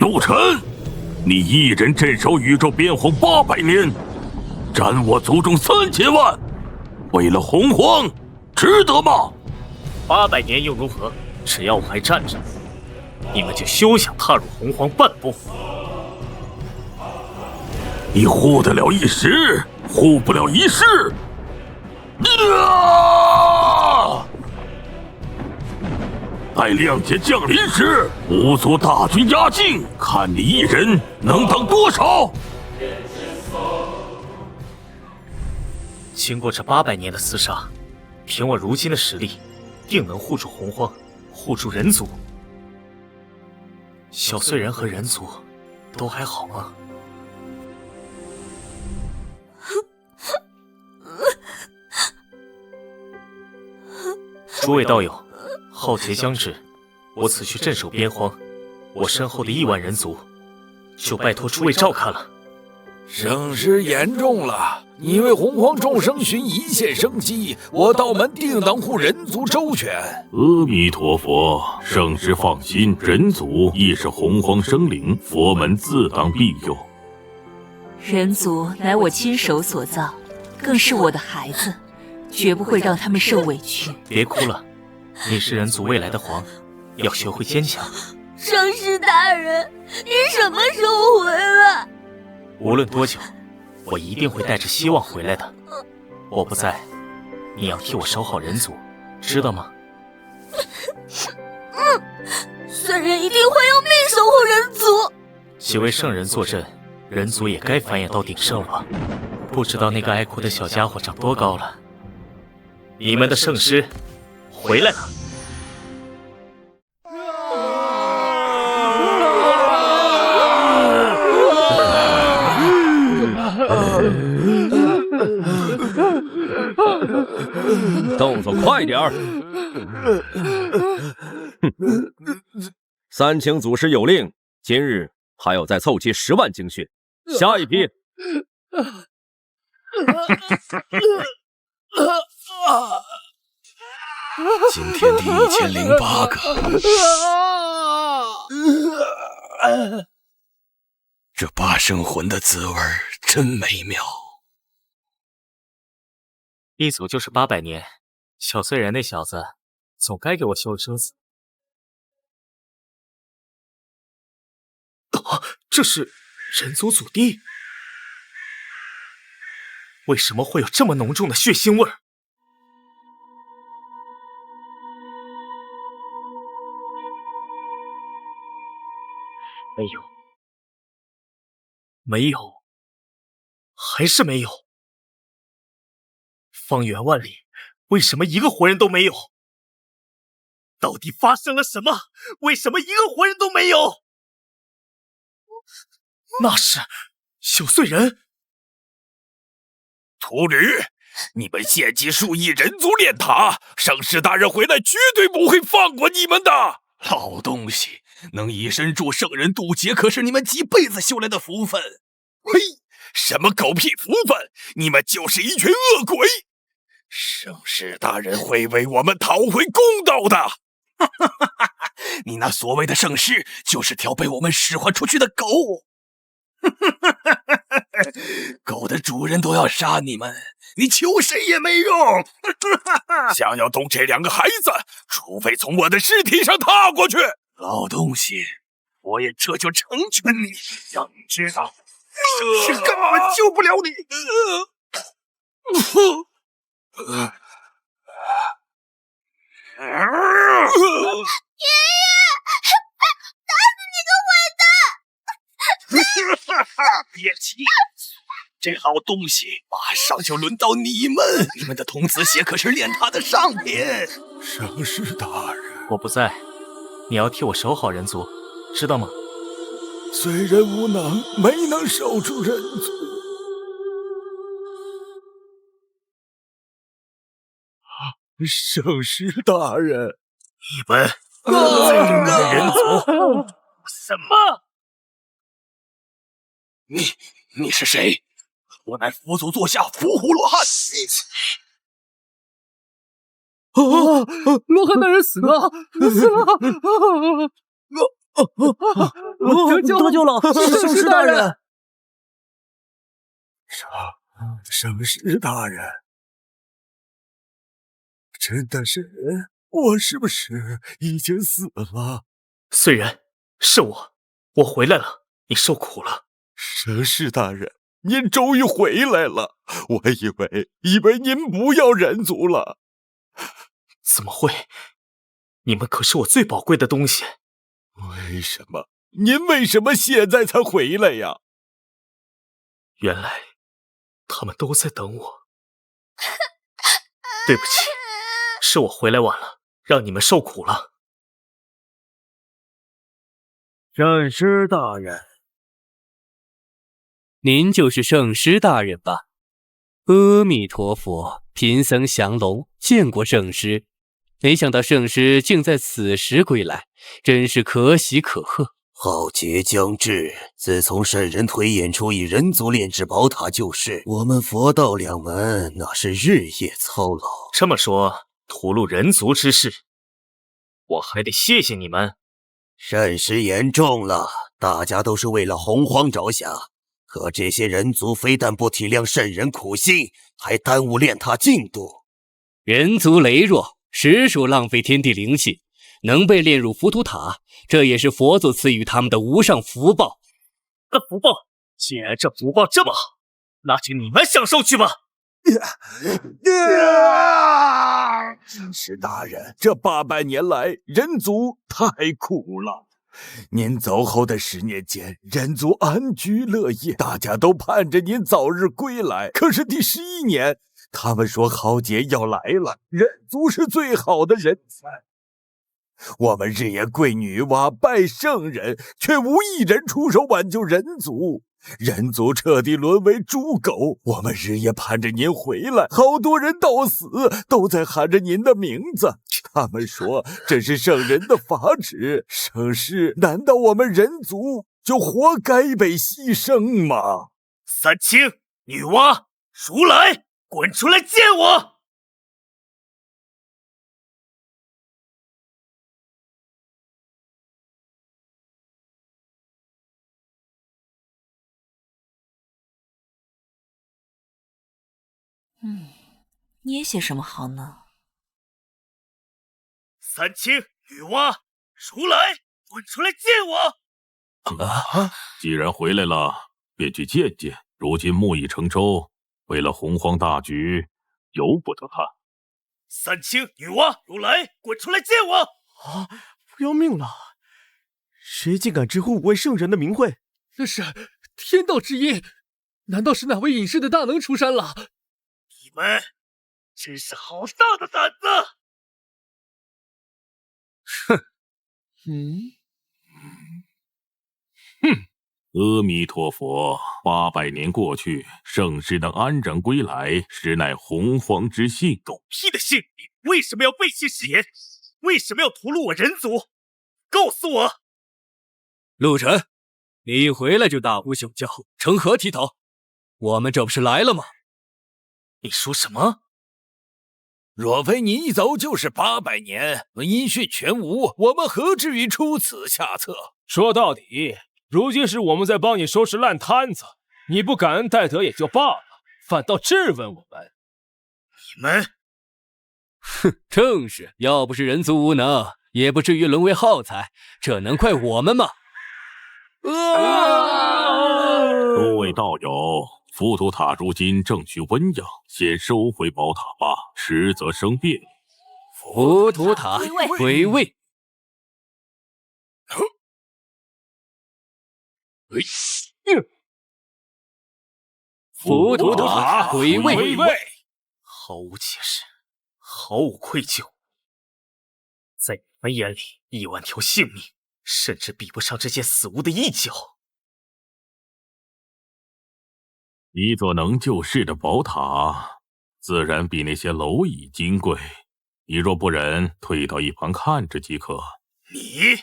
陆晨，你一人镇守宇宙边荒800年，斩我族中3000万，为了洪荒，值得吗？800年又如何？只要我还站着，你们就休想踏入洪荒半步。你护得了一时，护不了一世。待亮姐降临时，5族大军压境，看你一人能挡多少。经过这800年的厮杀，凭我如今的实力，定能护住洪荒，护住人族。小碎人和人族都还好吗？诸位道友，浩劫将至，我此去镇守边荒，我身后的亿万人族，就拜托诸位照看了。盛世严重了，你为洪荒众生寻一线生机，我道门定当护人族周全。阿弥陀佛，圣师放心，人族亦是洪荒生灵，佛门自当庇佑。人族乃我亲手所造，更是我的孩子，绝不会让他们受委屈。别哭了，你是人族未来的皇，要学会坚强。圣师大人，您什么时候回来？无论多久，我一定会带着希望回来的。我不在，你要替我守好人族，知道吗？圣人一定会用命守护人族。几位圣人坐镇，人族也该繁衍到鼎盛了吧？不知道那个爱哭的小家伙长多高了。你们的圣师回来了。动作快点儿！三清祖师有令，今日还要再凑齐10万精血。下一批。今天第1008个。这8生魂的滋味真美妙。一组就是800年，小碎人那小子总该给我修车子。这是人族祖地？为什么会有这么浓重的血腥味儿？没有，还是没有。方圆万里，为什么一个活人都没有？到底发生了什么？为什么一个活人都没有？那是小碎人。秃驴，你们献祭数亿人族炼塔，圣师大人回来绝对不会放过你们的。老东西，能以身助圣人渡劫，可是你们几辈子修来的福分。嘿，什么狗屁福分！你们就是一群恶鬼！圣师大人会为我们讨回公道的。你那所谓的圣师，就是条被我们使唤出去的狗。狗的主人都要杀你们，你求谁也没用。想要动这2个孩子，除非从我的尸体上踏过去。老东西，我也这就成全你，让你知道圣师根本救不了你。爷爷，打死你个坏蛋！别急，这好东西马上就轮到你们。你们的童子血可是炼塔的上品。圣师大人，我不在，你要替我守好人族，知道吗？虽人无能，没能守住人族。圣师大人，你们在这的人族什么？你是谁？我乃佛祖座下伏虎罗汉。罗汉大人死了！得救了！圣师大人，圣师大人，真的是人？我是不是已经死了？虽然是我回来了，你受苦了。圣师大人，您终于回来了，我以为您不要人族了。怎么会？你们可是我最宝贵的东西。为什么？您为什么现在才回来呀？原来他们都在等我。对不起，是我回来晚了，让你们受苦了。圣师大人，您就是圣师大人吧？阿弥陀佛，贫僧降龙见过圣师，没想到圣师竟在此时归来，真是可喜可贺。浩劫将至，自从圣人推演出以人族炼制宝塔救世，我们佛道两门那是日夜操劳。这么说，屠戮人族之事，我还得谢谢你们。圣师言重了，大家都是为了洪荒着想，可这些人族非但不体谅圣人苦心，还耽误炼塔进度。人族羸弱，实属浪费天地灵气。能被炼入浮屠塔，这也是佛祖赐予他们的无上福报。这福报，既然这福报这么好，那就你们享受去吧。圣师大人，这800年来，人族太苦了。您走后的10年间，人族安居乐业，大家都盼着您早日归来。可是第11年，他们说浩劫要来了，人族是最好的人才。我们日夜跪女娲拜圣人，却无一人出手挽救人族，人族彻底沦为猪狗。我们日夜盼着您回来，好多人到死都在喊着您的名字。他们说这是圣人的法旨，圣师，难道我们人族就活该被牺牲吗？三清、女娲、如来，滚出来见我！捏些什么好呢？三清、女娲、如来，滚出来见我！既然回来了，便去见见。如今木已成舟，为了洪荒大局，由不得他。三清、女娲、如来，滚出来见我！啊！要命了！谁竟敢直呼5位圣人的名讳？这是天道之音，难道是哪位隐士的大能出山了？你们真是好大的胆子！阿弥陀佛，800年过去，圣师能安然归来，实乃洪荒之幸。狗屁的幸！你为什么要背弃誓言？为什么要屠戮我人族？告诉我！陆晨，你一回来就大呼小叫，成何体统？我们这不是来了吗？你说什么？若非你一走就是800年，音讯全无，我们何至于出此下策？说到底，如今是我们在帮你收拾烂摊子，你不感恩戴德也就罢了，反倒质问我们。你们，正是，要不是人族无能，也不至于沦为耗材，这能怪我们吗？诸位道友，浮屠塔如今正需温养，先收回宝塔吧，实则生变。浮屠塔回位。浮屠塔回位。毫无解释，毫无愧疚。在你们眼里，1万条性命，甚至比不上这件死物的一角。一座能救世的宝塔，自然比那些蝼蚁金贵。你若不忍，退到一旁看着即可。你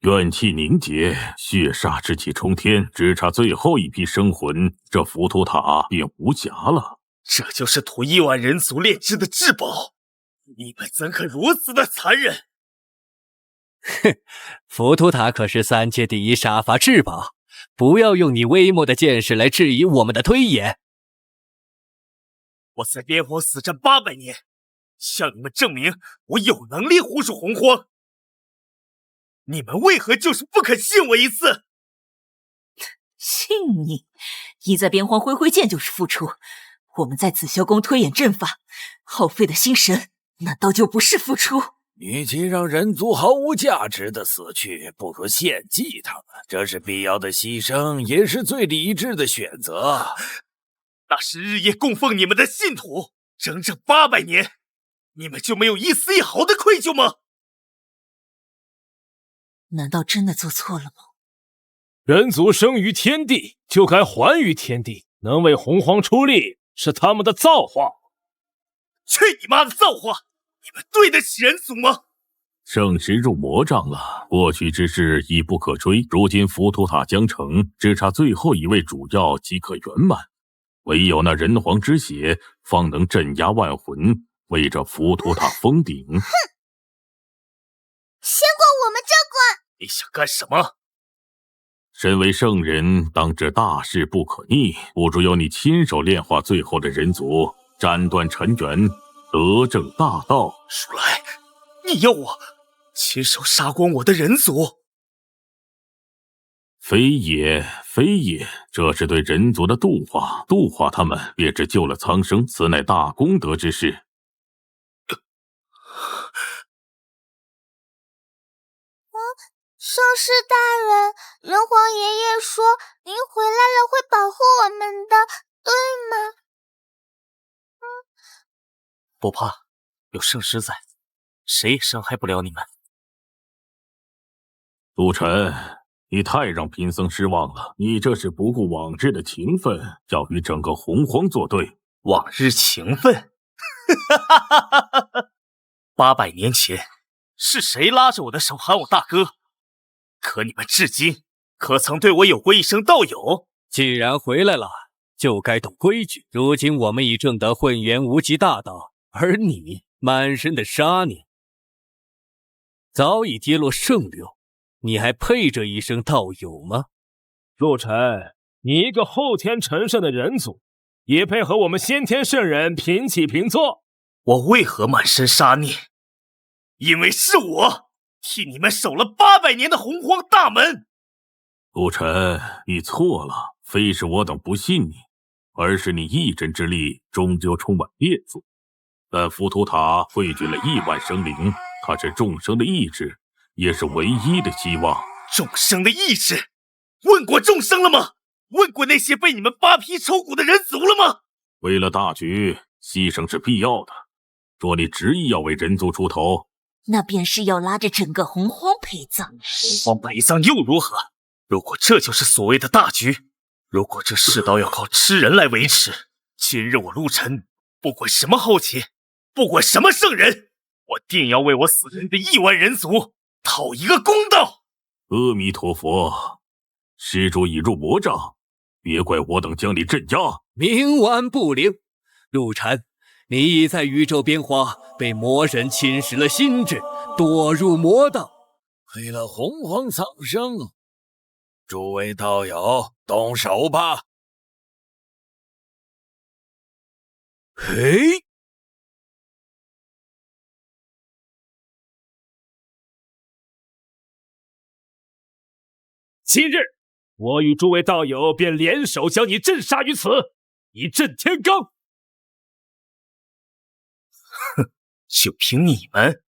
怨气凝结，血煞之气冲天，只差最后一批生魂，这浮屠塔便无瑕了。这就是屠1万人族炼制的至宝，你们怎可如此的残忍？哼，浮屠塔可是3界第一杀伐至宝，不要用你微末的见识来质疑我们的推演。我在边荒死战800年，向你们证明我有能力护住洪荒。你们为何就是不肯信我一次？信你？你在边荒挥挥剑就是付出，我们在紫霄宫推演阵法，耗费的心神，难道就不是付出？与其让人族毫无价值的死去，不如献祭他们，这是必要的牺牲，也是最理智的选择。那是日夜供奉你们的信徒，整整800年，你们就没有一丝一毫的愧疚吗？难道真的做错了吗？人族生于天地，就该还于天地，能为洪荒出力，是他们的造化。去你妈的造化！你们对得起人族吗？圣石入魔障了，过去之事已不可追，如今浮屠塔将成，只差最后一位主要即可圆满。唯有那人皇之血，方能镇压万魂，为这浮屠塔封顶。哼！先过我们这关！你想干什么？身为圣人，当知大事不可逆，不如由你亲手炼化最后的人族，斩断尘缘，得正大道。鼠来，你要我亲手杀光我的人族？非也，非也，这是对人族的度化，度化他们，便是救了苍生，此乃大功德之事。圣师大人，人皇爷爷说您回来了会保护我们的，对吗？不怕，有圣师在，谁也伤害不了你们。陆晨，你太让贫僧失望了，你这是不顾往日的情分，要与整个洪荒作对。往日情分？800年前，是谁拉着我的手喊我大哥？可你们至今可曾对我有过一声道友？既然回来了，就该懂规矩。如今我们已证得混元无极大道，而你满身的杀念，早已跌落圣流，你还配这一声道友吗？陆晨，你一个后天成圣的人族，也配和我们先天圣人平起平坐？我为何满身杀念？因为是我替你们守了800年的洪荒大门。陆晨，你错了，非是我等不信你，而是你一人之力终究充满变数。但浮屠塔汇聚了亿万生灵，它是众生的意志，也是唯一的希望。众生的意志？问过众生了吗？问过那些被你们扒皮抽骨的人族了吗？为了大局，牺牲是必要的。若你执意要为人族出头，那便是要拉着整个洪荒陪葬。洪荒陪葬又如何？如果这就是所谓的大局，如果这世道要靠吃人来维持，今日我陆晨，不管什么后期，不管什么圣人，我定要为我死人的亿万人族讨一个公道。阿弥陀佛，施主已入魔障，别怪我等将你镇压。冥顽不灵，陆晨，你已在宇宙边荒被魔神侵蚀了心智，堕入魔道。为了洪荒苍生，诸位道友，动手吧！嘿，今日我与诸位道友便联手将你镇杀于此，以震天罡。哼，就凭你们？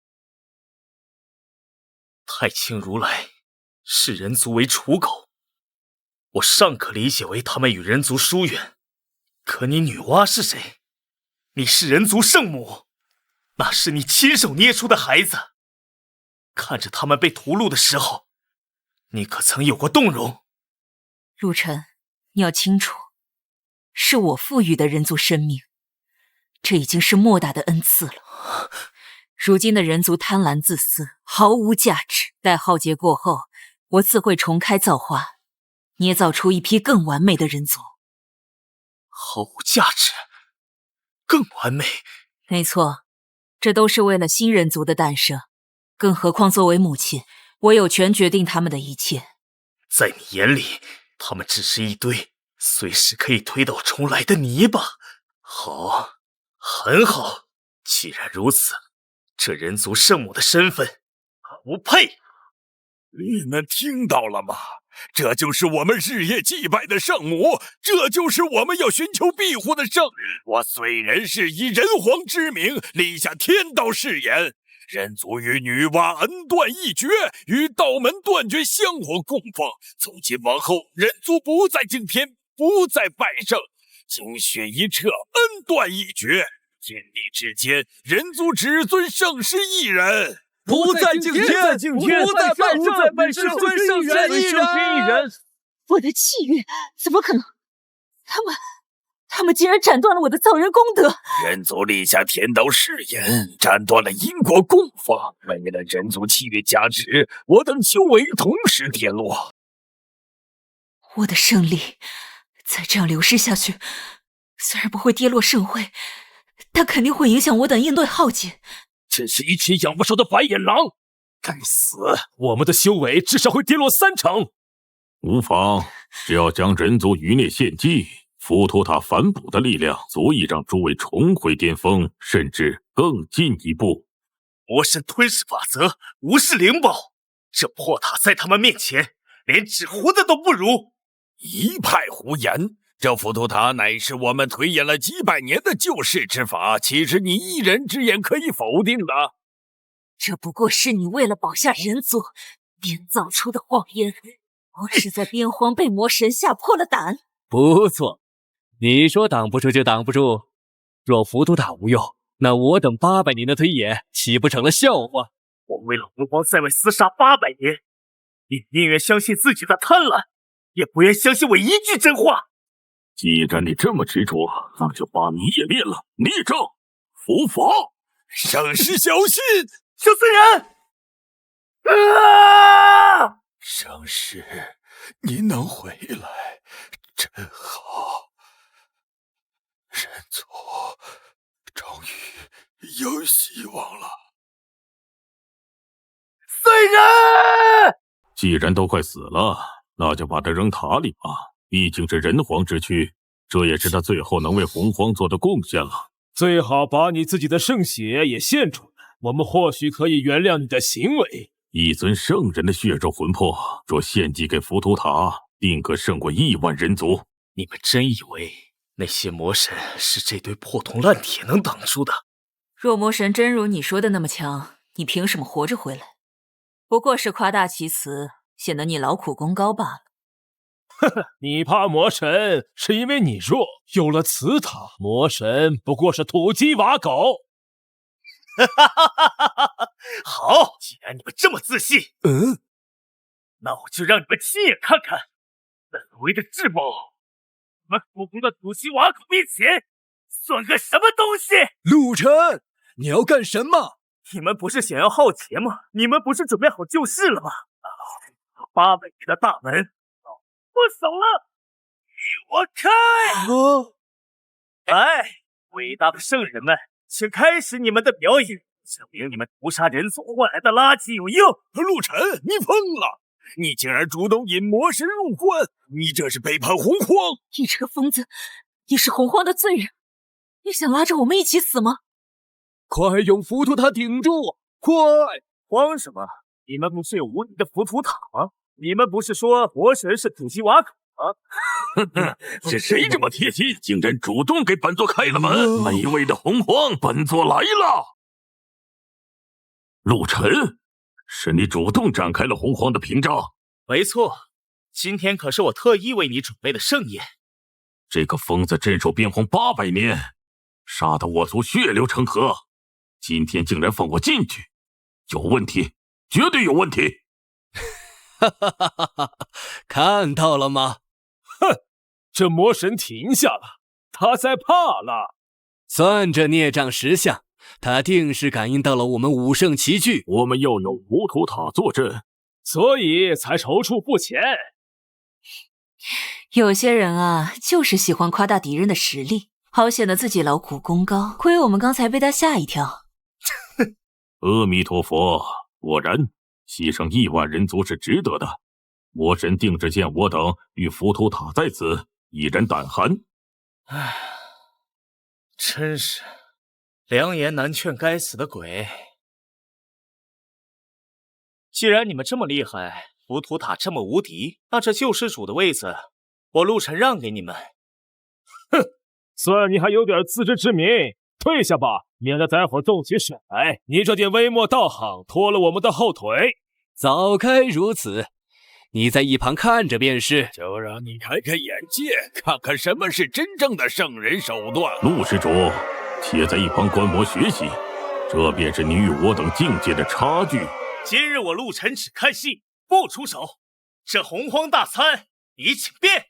太清如来视人族为刍狗，我尚可理解为他们与人族疏远。可你女娲是谁？你是人族圣母，那是你亲手捏出的孩子。看着他们被屠戮的时候，你可曾有过动容？陆晨，你要清楚，是我赋予的人族生命，这已经是莫大的恩赐了。如今的人族贪婪自私，毫无价值。待浩劫过后，我自会重开造化，捏造出一批更完美的人族。毫无价值，更完美？没错，这都是为了新人族的诞生。更何况作为母亲，我有权决定他们的一切。在你眼里，他们只是一堆随时可以推倒重来的泥巴。好，很好。既然如此，这人族圣母的身份，不配。你们听到了吗？这就是我们日夜祭拜的圣母，这就是我们要寻求庇护的圣人。我虽然是以人皇之名立下天道誓言，人族与女娲恩断义绝，与道门断绝香火供奉。从今往后，人族不再敬天，不再拜圣，精血一彻，恩断义绝。天地之间，人族只尊圣师一人。不再敬天，不再拜圣，只尊圣师一人。我的契约怎么可能？他们竟然斩断了我的造人功德！人族立下天道誓言，斩断了因果供奉，没了人族契约价值，我等修为同时跌落。我的胜利再这样流失下去，虽然不会跌落圣会，但肯定会影响我等应对浩劫。真是一群养不熟的白眼狼！该死，我们的修为至少会跌落3成。无妨，只要将人族余孽献祭，浮屠塔反哺的力量足以让诸位重回巅峰，甚至更进一步。魔神吞噬法则，无视灵宝，这破塔在他们面前连纸糊的都不如。一派胡言！这浮屠塔乃是我们推演了几百年的救世之法，岂是你一人之言可以否定的？这不过是你为了保下人族编造出的谎言。我是在边荒被魔神吓破了胆。不错，你说挡不住就挡不住。若浮屠塔无用，那我等800年的推演岂不成了笑话？我为了洪荒在外厮杀800年，你宁愿相信自己的贪婪，也不愿相信我一句真话。既然你这么执着，那就把你也灭了！孽障，伏法！圣师小心！小僧人！圣师，您能回来，真好。人族终于有希望了。僧人！既然都快死了，那就把他扔塔里吧。毕竟是人皇之躯，这也是他最后能为洪荒做的贡献了。最好把你自己的圣血也献出来，我们或许可以原谅你的行为。一尊圣人的血肉魂魄，若献祭给浮屠塔，定可胜过1万人族。你们真以为那些魔神是这堆破铜烂铁能挡住的？若魔神真如你说的那么强，你凭什么活着回来？不过是夸大其词，显得你劳苦功高罢了。呵呵，你怕魔神是因为你弱，有了此塔，魔神不过是土鸡瓦狗。好，既然你们这么自信，那我就让你们亲眼看看，在所谓的至宝，你们普通的土鸡瓦狗面前算个什么东西？陆晨，你要干什么？你们不是想要浩劫吗？你们不是准备好救世了吗？800年的大门不守了，与我开！哎，伟大的圣人们，请开始你们的表演，证明你们屠杀人族换来的垃圾有用。陆晨，你疯了！你竟然主动引魔神入关，你这是背叛洪荒！你这个疯子，你是洪荒的罪人，你想拉着我们一起死吗？快用浮屠塔顶住！快！慌什么？你们不是有无敌的浮屠塔吗？你们不是说魔神是土鸡瓦狗吗？是谁这么贴心，竟然主动给本座开了门？美味的洪荒，本座来了！陆晨，是你主动展开了洪荒的屏障。没错，今天可是我特意为你准备的盛宴。这个疯子镇守边荒800年，杀得我族血流成河，今天竟然放我进去，有问题，绝对有问题！哈哈哈哈哈！看到了吗？哼，这魔神停下了，他在怕了。算这孽障识相，他定是感应到了我们武圣齐聚，我们又有浮屠塔坐镇，所以才踌躇不前。有些人啊，就是喜欢夸大敌人的实力，好显得自己劳苦功高。亏我们刚才被他吓一跳。阿弥陀佛，果然牺牲1万人族是值得的。魔神定制见我等与浮屠塔在此，一人胆寒。唉，真是良言难劝该死的鬼。既然你们这么厉害，浮屠塔这么无敌，那这救世主的位子，我陆晨让给你们。哼，算你还有点自知之明，退下吧，免得待会儿动起水来，你这点微末道行拖了我们的后腿。早该如此，你在一旁看着便是。就让你开开眼界，看看什么是真正的圣人手段。陆施主，且在一旁观摩学习，这便是你与我等境界的差距。今日我陆晨只看戏，不出手。这洪荒大餐，你请便。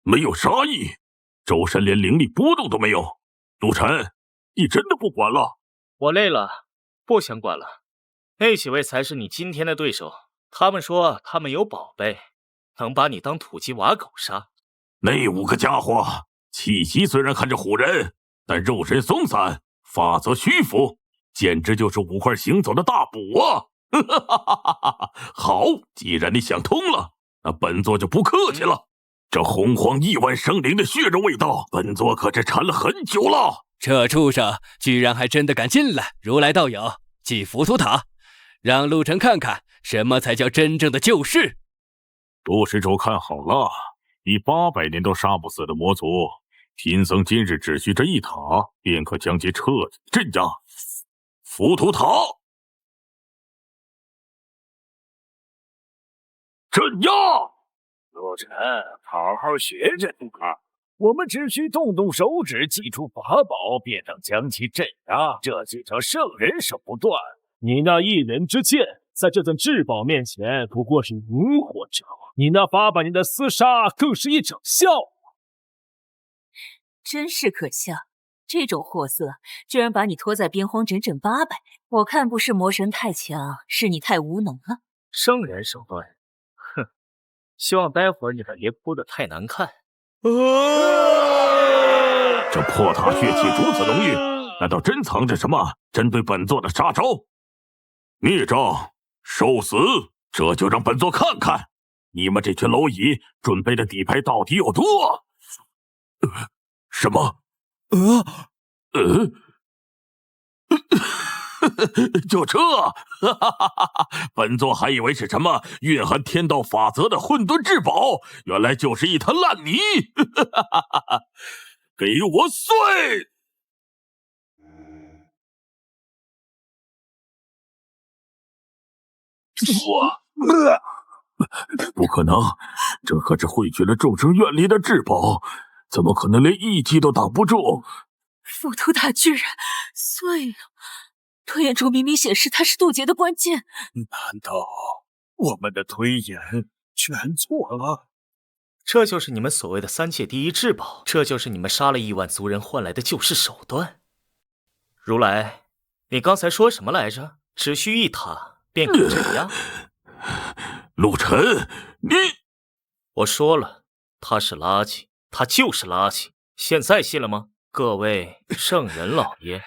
没有杀意，周身连灵力波动都没有。陆晨，你真的不管了？我累了，不想管了。那几位才是你今天的对手。他们说他们有宝贝，能把你当土鸡瓦狗杀。那5个家伙气息虽然看着唬人，但肉身松散，法则虚浮，简直就是5块行走的大补啊！好，既然你想通了，那本座就不客气了。这洪荒亿万生灵的血肉味道，本座可是馋了很久了。这畜生居然还真的敢进来！如来道友，祭浮屠塔，让陆晨看看什么才叫真正的救世。陆施主看好了，以800年都杀不死的魔族，贫僧今日只需这一塔，便可将其彻底镇压。浮屠塔，镇压！陆晨，好好学着点儿。我们只需动动手指，祭出法宝，便能将其镇压，这就叫圣人手段。你那一人之剑，在这等至宝面前，不过是萤火者。你那800年的厮杀，更是一整笑话。真是可笑，这种货色居然把你拖在边荒整整800年。我看不是魔神太强，是你太无能了。圣人手段，哼！希望待会儿你们别哭得太难看。这破塔血气如此浓郁，难道真藏着什么针对本座的杀招？孽障，受死！这就让本座看看，你们这群蝼蚁准备的底牌到底有多……什么？就这？本座还以为是什么蕴含天道法则的混沌至宝，原来就是一滩烂泥！给我碎！不可能，这可是汇聚了众生愿力的至宝，怎么可能连1击都挡不住？浮屠塔居然碎了！推演中明明显示它是渡劫的关键，难道我们的推演全错了？这就是你们所谓的3界第一至宝，这就是你们杀了1万族人换来的救世手段。如来，你刚才说什么来着？只需1塔便可镇压？陆晨，你……我说了，他是垃圾，他就是垃圾。现在信了吗？各位圣人老爷。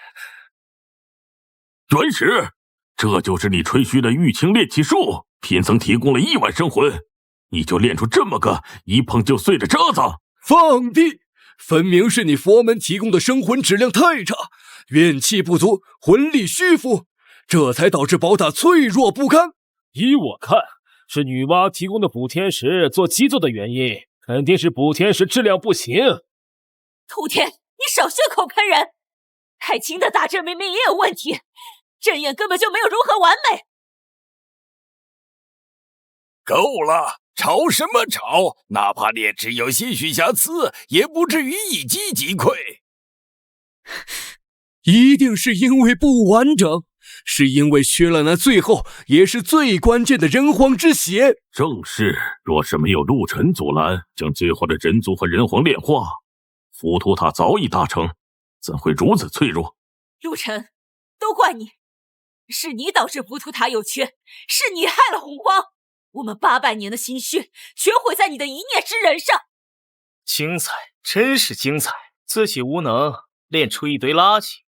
元始，这就是你吹嘘的玉清炼气术，贫僧提供了1万生魂，你就炼出这么个一碰就碎的渣子？放屁！分明是你佛门提供的生魂质量太差，元气不足，魂力虚浮，这才导致宝塔脆弱不堪。依我看，是女娲提供的补天石做基座的原因，肯定是补天石质量不行。屠天，你少血口喷人！太清的大阵明明也有问题，阵眼根本就没有如何完美。够了，吵什么吵？哪怕炼制有些许瑕疵，也不至于一击即溃。一定是因为不完整，是因为缺了那最后也是最关键的人皇之血。正是，若是没有陆晨阻拦，将最后的人族和人皇炼化，浮屠塔早已大成，怎会如此脆弱？陆晨，都怪你，是你导致浮屠塔有缺，是你害了洪荒，我们800年的心血全毁在你的一念之仁上。精彩，真是精彩！自己无能，炼出一堆垃圾，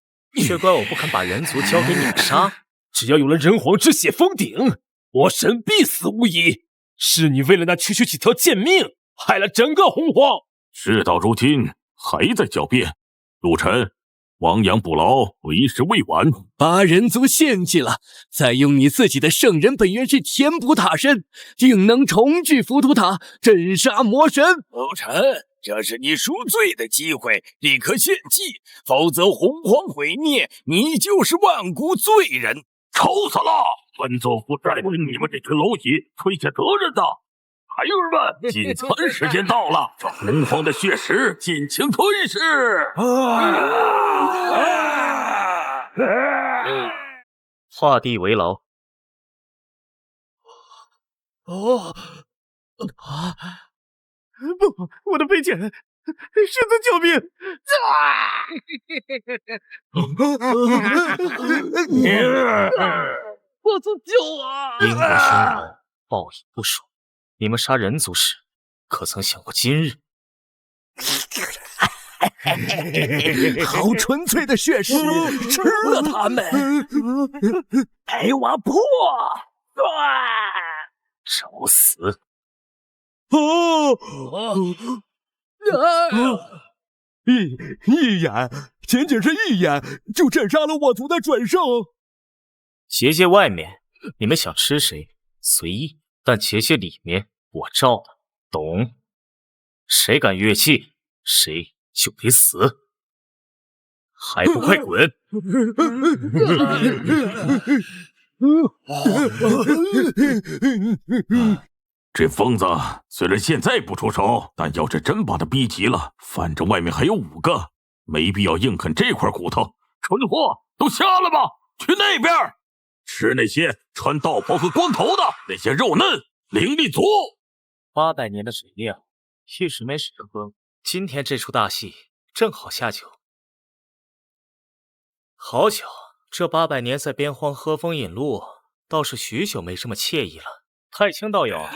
却怪我不肯把人族交给你们杀。只要有了人皇之血封顶，魔神必死无疑。是你为了那区区几条贱命，害了整个洪荒。事到如今还在狡辩，陆晨，亡羊补牢，为时未晚。把人族献祭了，再用你自己的圣人本源去填补塔身，定能重聚浮屠塔，镇杀魔神。陆晨，这是你赎罪的机会，立刻献祭，否则洪荒毁灭，你就是万古罪人。臭死了！本座不再为你们这群蝼蚁推卸责任的。孩儿们，进餐时间到了，这洪荒的血食尽情吞噬！画地为牢。不，我的佩剑，师尊救命！我自救啊！因果循环，报应不爽。你们杀人族时，可曾想过今日？好纯粹的血食，吃了他们！给我破！找死！一眼，仅仅是一眼就斩杀了我族的准圣。结界外面，你们想吃谁随意，但结界里面我罩的，懂？谁敢越界，谁就得死！还不快滚！这疯子虽然现在不出手，但要是真把他逼急了，反正外面还有5个，没必要硬啃这块骨头。蠢货，都瞎了吧？去那边吃那些穿道袍和光头的那些肉嫩灵力族。800年的水量，一时没水喝。今天这出大戏正好下酒。好酒，这800年在边荒喝风饮露，倒是许久没这么惬意了。太清道友，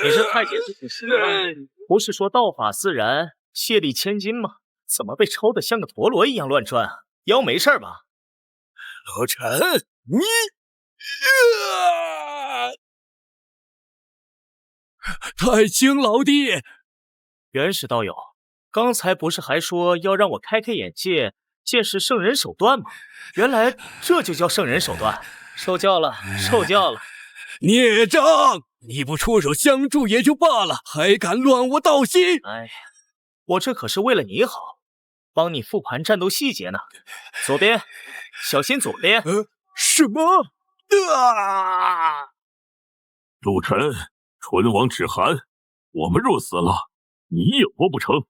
你是太监自己是不是说道法自然，谢力千金吗？怎么被抽得像个陀螺一样乱转啊？腰没事吧？陆晨，你太清老弟，元始道友，刚才不是还说要让我开开眼界，见识圣人手段吗？原来这就叫圣人手段，受教了，受教了。孽障！你不出手相助也就罢了，还敢乱我道心！哎呀，我这可是为了你好，帮你复盘战斗细节呢。左边，小心左边。什么？陆晨，唇亡齿寒，我们若死了，你也活不成。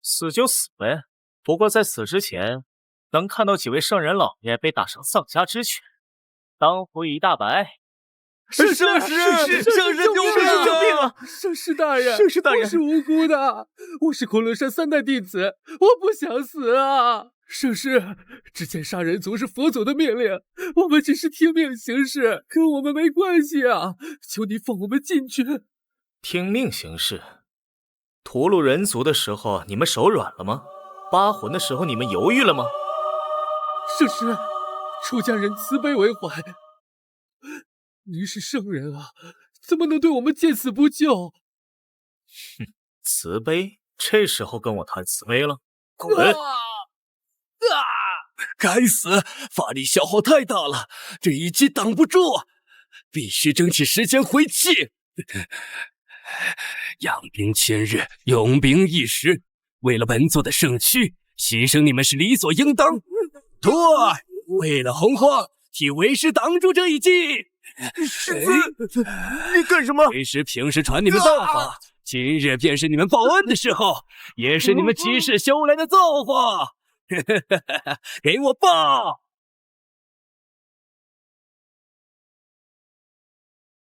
死就死呗，不过在死之前，能看到几位圣人老爷被打成丧家之犬，当服一大白。圣师救命啊！圣师大人，我是无辜的，我是昆仑山3代弟子，我不想死啊！圣师，之前杀人族是佛祖的命令，我们只是听命行事，跟我们没关系啊！求你放我们进去。听命行事？屠戮人族的时候，你们手软了吗？扒魂的时候，你们犹豫了吗？圣师，出家人慈悲为怀。您是圣人啊，怎么能对我们见死不救？哼，慈悲？这时候跟我谈慈悲了？滚！该死，法力消耗太大了，这一击挡不住，必须争取时间回气。养兵千日，用兵一时，为了本座的圣躯，牺牲你们是理所应当。对，为了洪荒，替为师挡住这一击。师尊，你干什么？为师平时传你们道法，今日便是你们报恩的时候，也是你们几世修来的造化。给我报！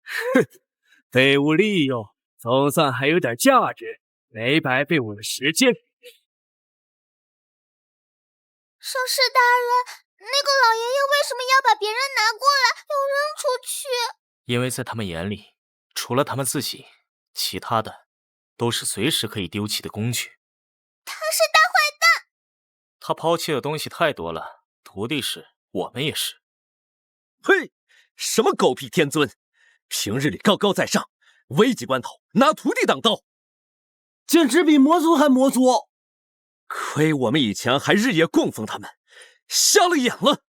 哼，废物利用，总算还有点价值，没白费我的时间。圣师大人，那个老爷爷为什么要把别人拿过来，又扔出去？因为在他们眼里，除了他们自己，其他的都是随时可以丢弃的工具。他是大坏蛋！他抛弃的东西太多了，徒弟是，我们也是。嘿，什么狗屁天尊，平日里高高在上，危急关头拿徒弟当刀，简直比魔族还魔族。亏我们以前还日夜供奉他们，瞎了眼了。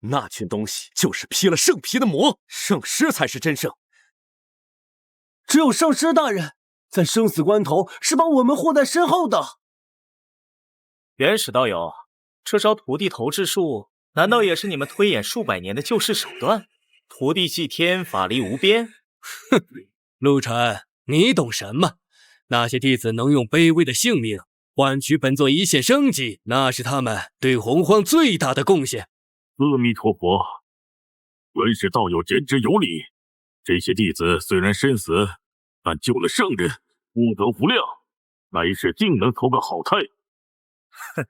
那群东西就是披了圣皮的魔，圣师才是真圣。只有圣师大人在生死关头是把我们护在身后的。元始道友，这招徒弟投掷术，难道也是你们推演数百年的救世手段？徒弟祭天，法力无边。哼，陆晨，你懂什么？那些弟子能用卑微的性命换取本座一线生机，那是他们对洪荒最大的贡献。阿弥陀佛，元始道友言之有理。这些弟子虽然身死，但救了圣人，功德无量，来世定能投个好胎。哼，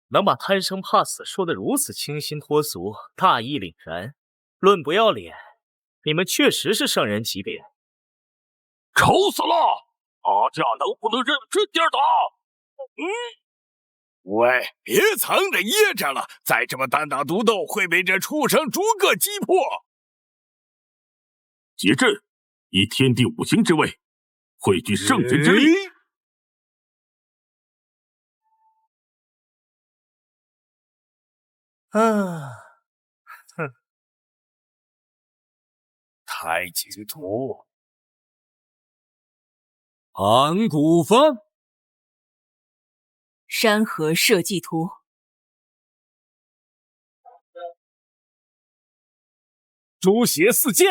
能把贪生怕死说得如此清新脱俗，大义凛然，论不要脸，你们确实是圣人级别。愁死了！大家能不能认真点打？喂，别藏着掖着了，再这么单打独斗，会被这畜生逐个击破。结阵，以天地五行之位，汇聚圣人之力。哼，太极图，盘古幡，山河社稷图，诛邪四剑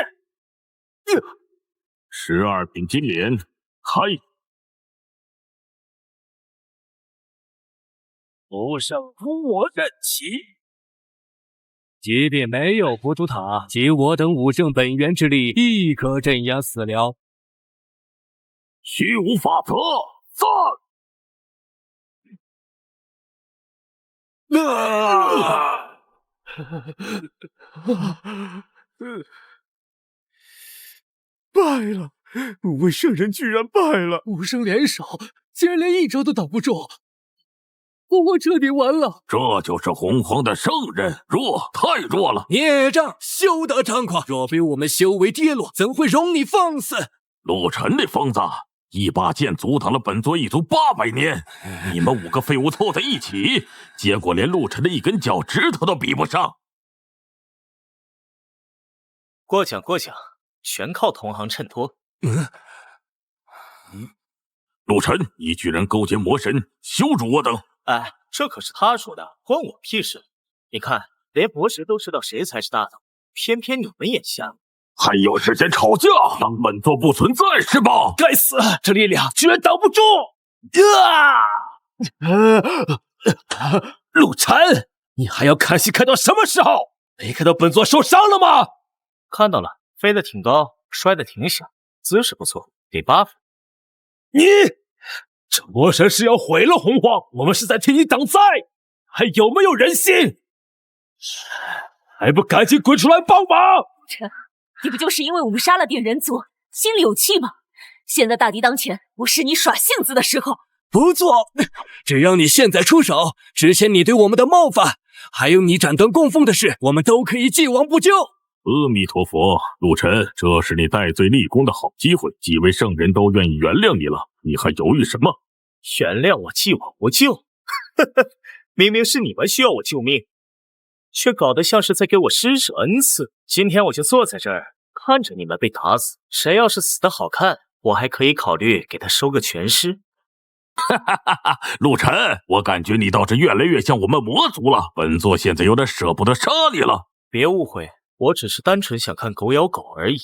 ，12品金莲，开！不胜伏我阵旗。即便没有浮屠塔，集我等5圣本源之力，亦可镇压死辽。虚无法则，散！败了！5位圣人居然败了，5圣联手，竟然连1招都挡不住，我彻底完了。这就是洪荒的圣人，弱，太弱了。孽障，休得张狂！若非我们修为跌落，怎会容你放肆？陆晨那疯子，1把剑阻挡了本座一族800年，你们5个废物凑在一起，结果连陆晨的1根脚趾头都比不上。过奖过奖，全靠同行衬托。陆晨，你居然勾结魔神，羞辱我等！哎，这可是他说的，关我屁事！你看，连魔神都知道谁才是大头，偏偏你们眼瞎了。还有时间吵架，当本座不存在是吧？该死，这力量居然挡不住！陆晨，你还要看戏看到什么时候？没看到本座受伤了吗？看到了，飞得挺高，摔得挺响，姿势不错，给8分。你这魔神是要毁了洪荒，我们是在替你挡灾，还有没有人心？还不赶紧滚出来帮忙！陈，你不就是因为我们杀了点人族，心里有气吗？现在大敌当前，不是你耍性子的时候。不错，只要你现在出手，之前你对我们的冒犯，还有你斩断供奉的事，我们都可以既往不咎。阿弥陀佛，陆晨，这是你戴罪立功的好机会，几位圣人都愿意原谅你了，你还犹豫什么？原谅我，既往不咎？明明是你们需要我救命，却搞得像是在给我施舍恩赐。今天我就坐在这儿，看着你们被打死，谁要是死得好看，我还可以考虑给他收个全尸。陆晨，我感觉你倒是越来越像我们魔族了，本座现在有点舍不得杀你了。别误会，我只是单纯想看狗咬狗而已。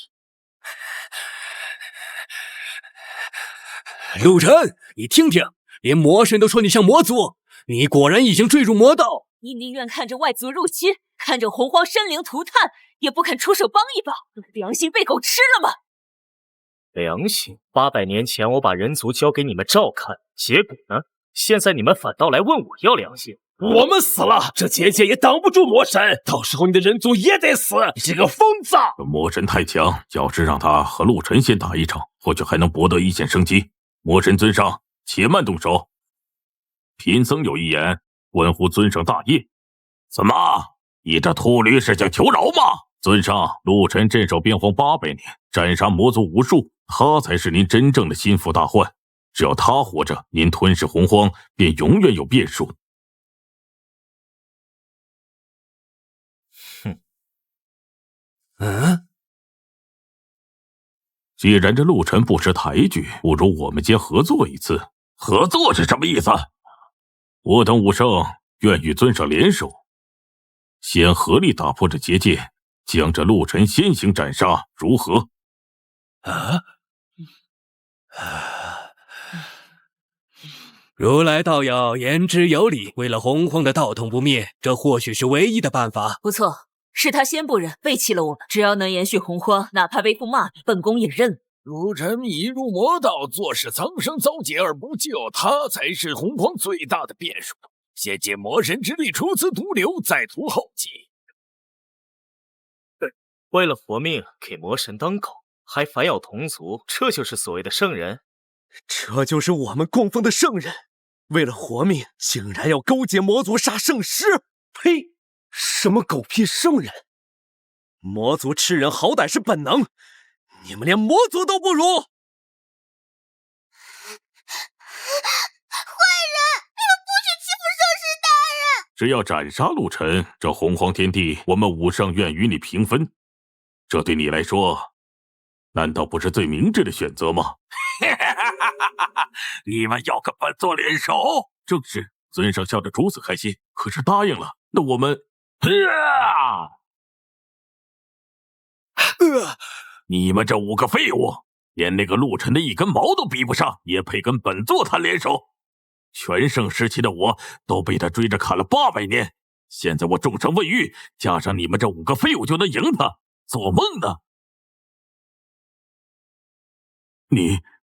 陆晨，你听听，连魔神都说你像魔族，你果然已经坠入魔道。你宁愿看着外族入侵，看着洪荒生灵涂炭，也不肯出手帮一帮，良心被狗吃了吗？良心？800年前我把人族交给你们照看，结果呢？现在你们反倒来问我要良心。我们死了，这结界也挡不住魔神，到时候你的人族也得死！你这个疯子！魔神太强，要是让他和陆晨先打一场，或许还能博得一线生机。魔神尊上，且慢动手。贫僧有一言，关乎尊上大业。怎么？你这秃驴是想求饶吗？尊上，陆晨镇守边荒800年，斩杀魔族无数，他才是您真正的心腹大患。只要他活着，您吞噬洪荒便永远有变数。既然这陆晨不识抬举，不如我们先合作一次。合作是什么意思？我等武圣愿与尊上联手，先合力打破这结界，将这陆晨先行斩杀，如何？如来道友言之有理，为了洪荒的道统不灭，这或许是唯一的办法。不错，是他先不仁，背弃了我们。只要能延续洪荒，哪怕背负骂名，本宫也认。陆晨已入魔道，做事苍生遭劫而不救，他才是洪荒最大的变数。先借魔神之力除此毒瘤，再图后继。为了活命，给魔神当狗，还反咬同族，这就是所谓的圣人？这就是我们供奉的圣人。为了活命，竟然要勾结魔族杀圣师！呸！什么狗屁圣人！魔族吃人好歹是本能，你们连魔族都不如！坏人，你们不许欺负圣师大人！只要斩杀陆晨，这洪荒天地，我们武圣愿与你平分。这对你来说，难道不是最明智的选择吗？你们要跟本座联手？正是，尊上笑得如此开心。可是答应了，那我们……你们这5个废物，连那个陆晨的一根毛都比不上，也配跟本座谈联手？全盛时期的我都被他追着砍了800年，现在我重伤未愈，加上你们这5个废物就能赢他？做梦呢！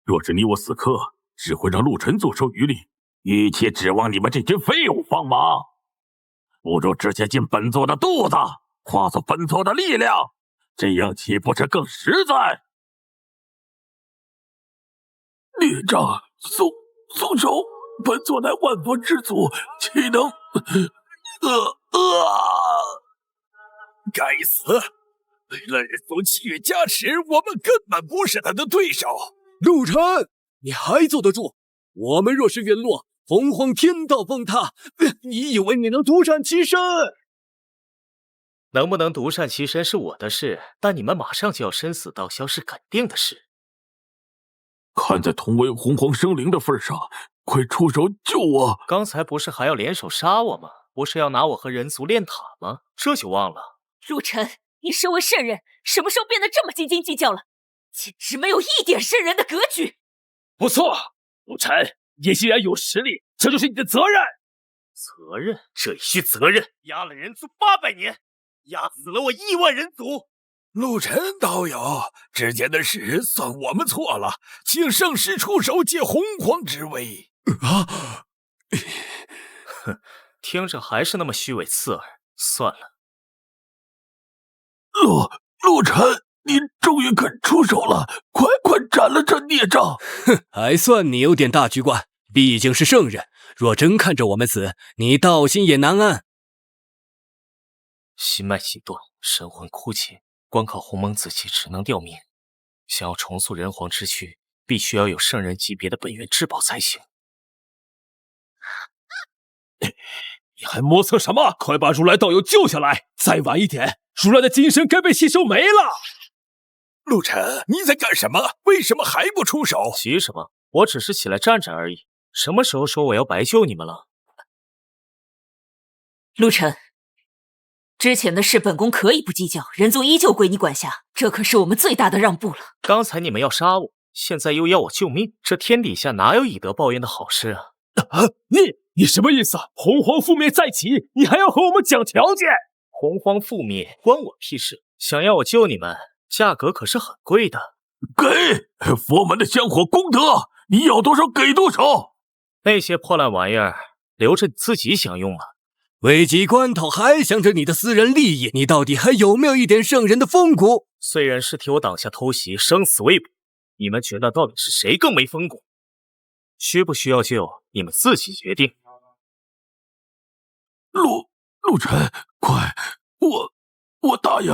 若是你我死磕，只会让陆晨坐收渔利。与其指望你们这群废物帮忙，不如直接进本座的肚子，化作本座的力量，这样岂不是更实在？列长，松手！本座乃万佛之祖，岂能……该死！为了人族气运加持，我们根本不是他的对手。陆晨，你还坐得住？我们若是陨落，洪荒天道崩塌，你以为你能独善其身？能不能独善其身是我的事，但你们马上就要生死道消是肯定的事。看在同为洪荒生灵的份上，快出手救我！刚才不是还要联手杀我吗？不是要拿我和人族炼塔吗？这就忘了。陆晨，你身为圣人，什么时候变得这么斤斤计较了？简直没有一点圣人的格局。不错，陆晨，你既然有实力，这就是你的责任。责任？这一须责任！压了人族800年，压死了我1万人族。陆晨道友，之间的事算我们错了，请圣师出手借洪荒之威。哼，听着还是那么虚伪刺耳。算了。陆晨，你终于肯出手了，快斩了这孽障！哼，还算你有点大局观，毕竟是圣人，若真看着我们死，你道心也难安。心脉启动，神魂枯竭，光靠鸿蒙紫气只能吊命。想要重塑人皇之躯，必须要有圣人级别的本源至宝才行。你还磨蹭什么？快把如来道友救下来！再晚一点，如来的金身该被吸收没了。陆晨，你在干什么？为什么还不出手？急什么？我只是起来站站而已。什么时候说我要白救你们了？陆晨，之前的事本宫可以不计较，人族依旧归你管辖，这可是我们最大的让步了。刚才你们要杀我，现在又要我救命，这天底下哪有以德报怨的好事啊？你什么意思？洪荒覆灭再起，你还要和我们讲条件？洪荒覆灭关我屁事！想要我救你们，价格可是很贵的。给佛门的香火功德，你要多少给多少。那些破烂玩意儿留着你自己享用了。危急关头还想着你的私人利益，你到底还有没有一点圣人的风骨？虽然是替我挡下偷袭，生死未卜，你们觉得到底是谁更没风骨？需不需要救，你们自己决定。陆晨，我答应，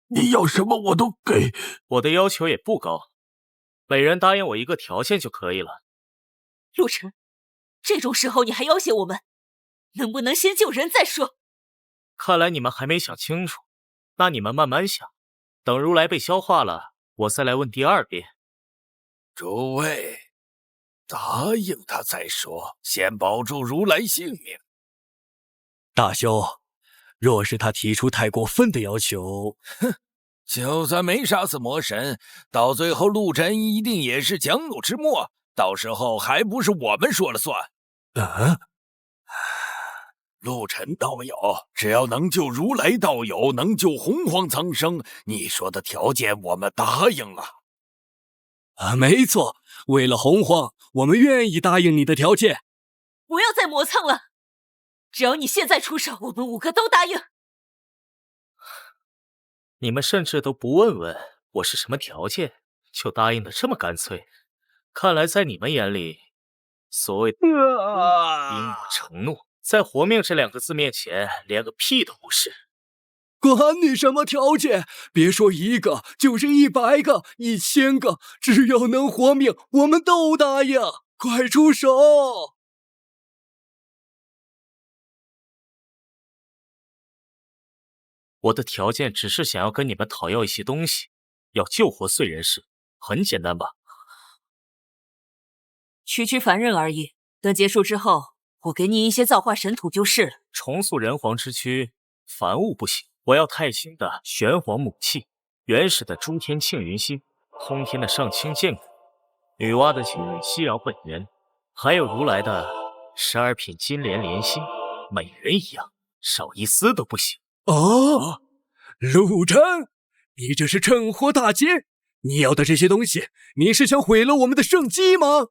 你要什么我都给。我的要求也不高，每人答应我一个条件就可以了。陆晨，这种时候你还要挟我们，能不能先救人再说？看来你们还没想清楚，那你们慢慢想，等如来被消化了，我再来问第二遍。诸位，答应他再说，先保住如来性命。大兄，若是他提出太过分的要求，就算没杀死魔神，到最后陆晨一定也是强弩之末，到时候还不是我们说了算。陆晨道友，只要能救如来道友，能救洪荒苍生，你说的条件我们答应了。没错，为了洪荒，我们愿意答应你的条件。不要再磨蹭了，只要你现在出手，我们5个都答应。你们甚至都不问问我是什么条件，就答应的这么干脆。看来在你们眼里，所谓的因我承诺，在活命这2个字面前，连个屁都不是。管你什么条件，别说1个，就是100个、1000个，只要能活命，我们都答应。快出手！我的条件只是想要跟你们讨要一些东西，要救活燧人氏，很简单吧？区区凡人而已，等结束之后，我给你一些造化神土就是了。重塑人皇之躯，凡物不行。我要太行的玄黄母器，原始的诸天庆云心，通天的上清剑骨，女娲的西饶本源，还有如来的12品金莲莲心，美人一样，少一丝都不行。陆晨，你这是趁火打劫！你要的这些东西，你是想毁了我们的圣机吗？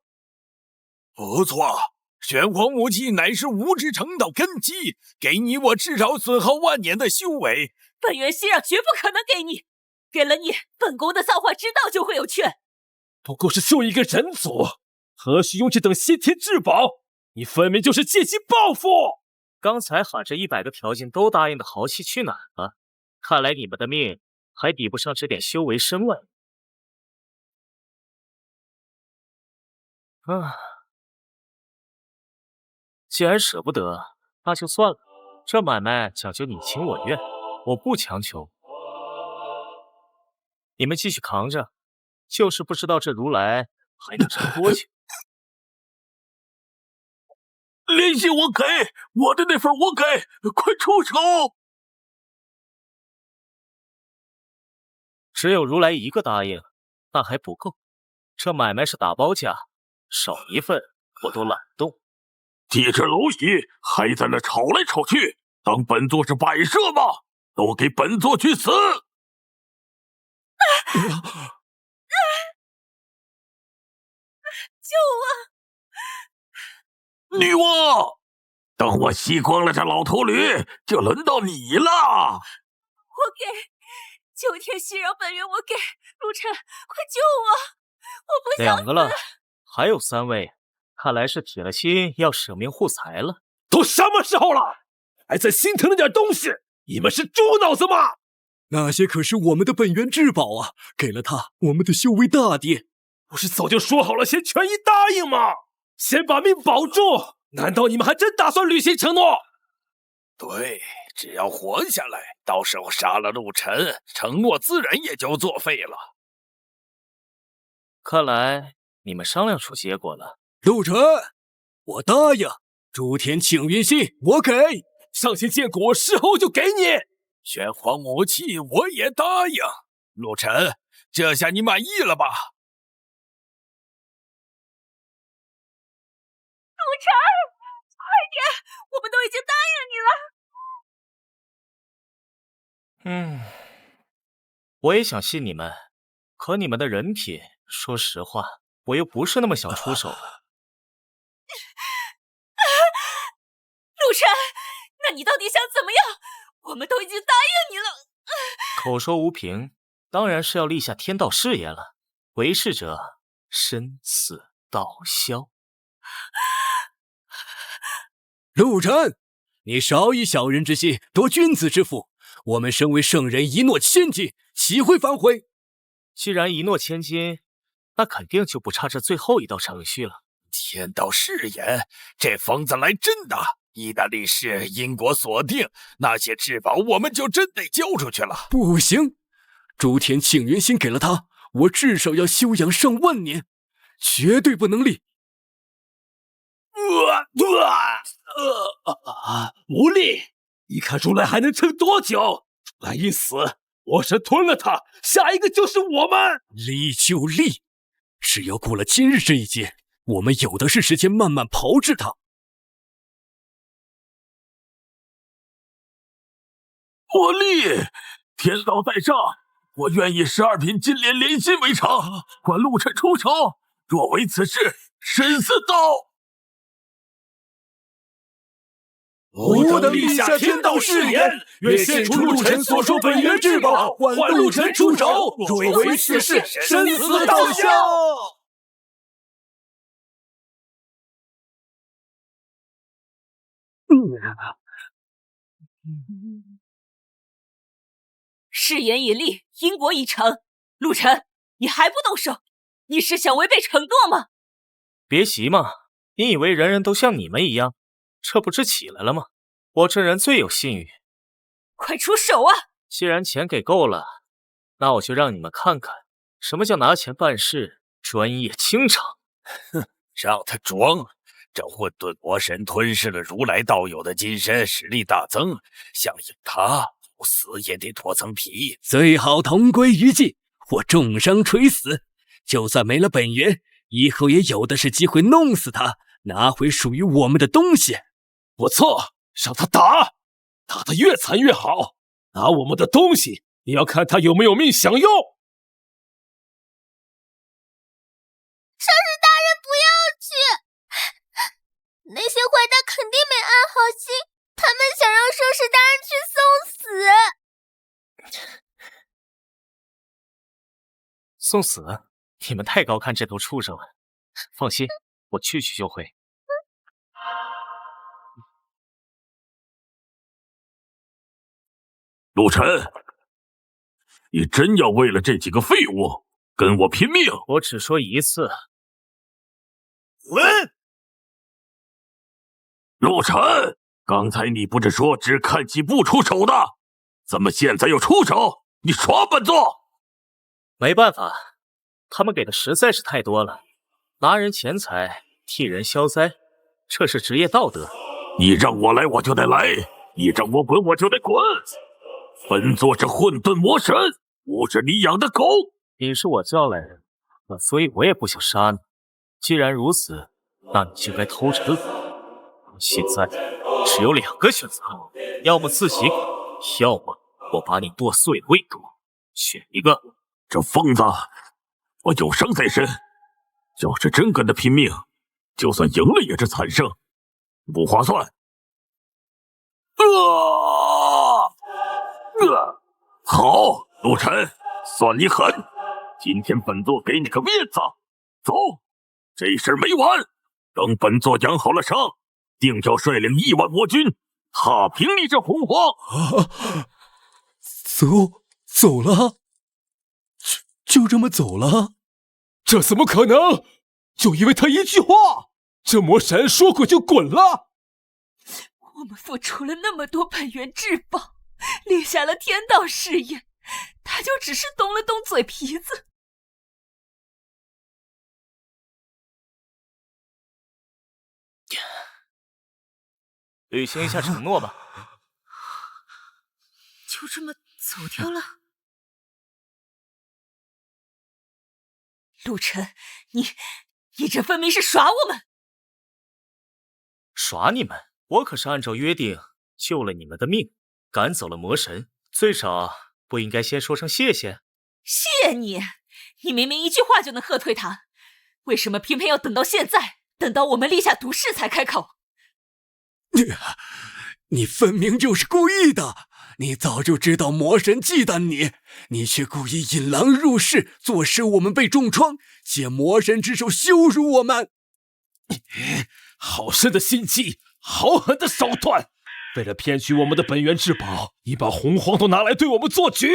不错，玄黄武器乃是无知成道根基，给你我至少损耗万年的修为。本源熙壤绝不可能给你，给了你，本宫的造化之道就会有缺。不过是救一个人族，何须用这等先天至宝？你分明就是借机报复！刚才喊着100个条件都答应的豪气去哪儿了？看来你们的命还抵不上这点修为身外。既然舍不得，那就算了。这买卖讲究你情我愿，我不强求。你们继续扛着，就是不知道这如来还能撑多久。莲心我给，我的那份我给，快出手！只有如来一个答应，那还不够。这买卖是打包价，少一份我都懒动。几只蝼蚁还在那吵来吵去，当本座是摆设吗？都给本座去死！救我！女娲，等我吸光了这老头驴，就轮到你了。我给9天熙饶本源，我给陆晨，快救我！我不想死。2个了，还有3位，看来是铁了心要舍命护财了。都什么时候了，还在心疼那点东西？你们是猪脑子吗？那些可是我们的本源至宝啊！给了他，我们的修为大跌。不是早就说好了，先全一答应吗？先把命保住！难道你们还真打算履行承诺？对，只要活下来，到时候杀了陆晨，承诺自然也就作废了。看来你们商量出结果了。陆晨，我答应。诸天庆云心，我给。上仙剑骨，事后就给你。玄黄武器我也答应。陆晨，这下你满意了吧？陆晨，快点，我们都已经答应你了。我也想信你们，可你们的人品，说实话，我又不是那么想出手的。陆晨，那你到底想怎么样？我们都已经答应你了。口说无凭，当然是要立下天道誓言了。为事者，生死道消。陆晨，你少以小人之心夺君子之腹，我们身为圣人，一诺千金，岂会反悔？既然一诺千金，那肯定就不差这最后一道程序了。天道誓言，这疯子来真的！一旦立誓因果锁定，那些至宝我们就真得交出去了。不行，诸天庆元星给了他，我至少要休养上万年，绝对不能立。无力！你看如来还能撑多久？如来一死，魔神吞了他，下一个就是我们。立就立，只要过了今日这一劫，我们有的是时间慢慢炮制他。我立！天道在上，我愿以12品金莲连心为偿，管陆晨出手。若违此事，身死道。我等立下天道誓言，愿献出陆晨所说本源至宝，换陆晨出手。若违此事，身死道下。誓言已立，因果已成。陆晨，你还不动手？你是想违背承诺吗？别急嘛，你以为人人都像你们一样？这不是起来了吗？我这人最有信誉。快出手啊！既然钱给够了，那我就让你们看看什么叫拿钱办事，专业清场。哼，让他装！这混沌魔神吞噬了如来道友的金身，实力大增，想赢他，不死也得脱层皮。最好同归于尽，或重伤垂死。就算没了本源，以后也有的是机会弄死他，拿回属于我们的东西。不错，让他打，打得越惨越好。拿我们的东西，也要看他有没有命享用。上师大人不要去，那些坏蛋肯定没安好心，他们想让上师大人去送死。送死？你们太高看这头畜生了。放心，我去就会。陆晨，你真要为了这几个废物跟我拼命？我只说一次。滚！陆晨，刚才你不是说只看起不出手的，怎么现在又出手？你耍本座？没办法，他们给的实在是太多了，拿人钱财替人消灾，这是职业道德。你让我来我就得来，你让我滚我就得滚。本座是混沌魔神，不是你养的狗。你是我叫来的，所以我也不想杀你。既然如此，那你就该偷着乐。现在只有2个选择，要么自己滚，要么我把你剁碎喂狗，选一个。这疯子，我有伤在身，要是真跟他拼命，就算赢了也是惨胜，不划算。好，陆晨，算你狠！今天本座给你个面子，走，这事儿没完。等本座养好了伤，定要率领1万魔军踏平你这洪荒。走了？就这么走了？这怎么可能？就因为他一句话，这魔神说滚就滚了。我们付出了那么多本源至宝，立下了天道誓言，他就只是动了动嘴皮子。履行一下承诺吧。就这么走掉了？陆晨，你这分明是耍我们！耍你们？我可是按照约定救了你们的命，赶走了魔神，最少不应该先说声谢谢？谢你？你明明一句话就能喝退他，为什么偏偏要等到现在，等到我们立下毒誓才开口？你分明就是故意的！你早就知道魔神忌惮你，你却故意引狼入室，坐使我们被重创，借魔神之手羞辱我们。好深的心机，好狠的手段！为了骗取我们的本源至宝，你把洪荒都拿来对我们做局。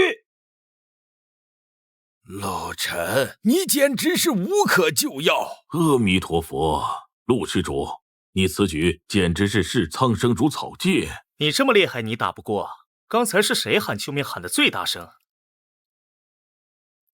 陆晨，你简直是无可救药！阿弥陀佛，陆施主，你此举简直是视苍生如草芥。你这么厉害，你打不过？刚才是谁喊救命喊得最大声？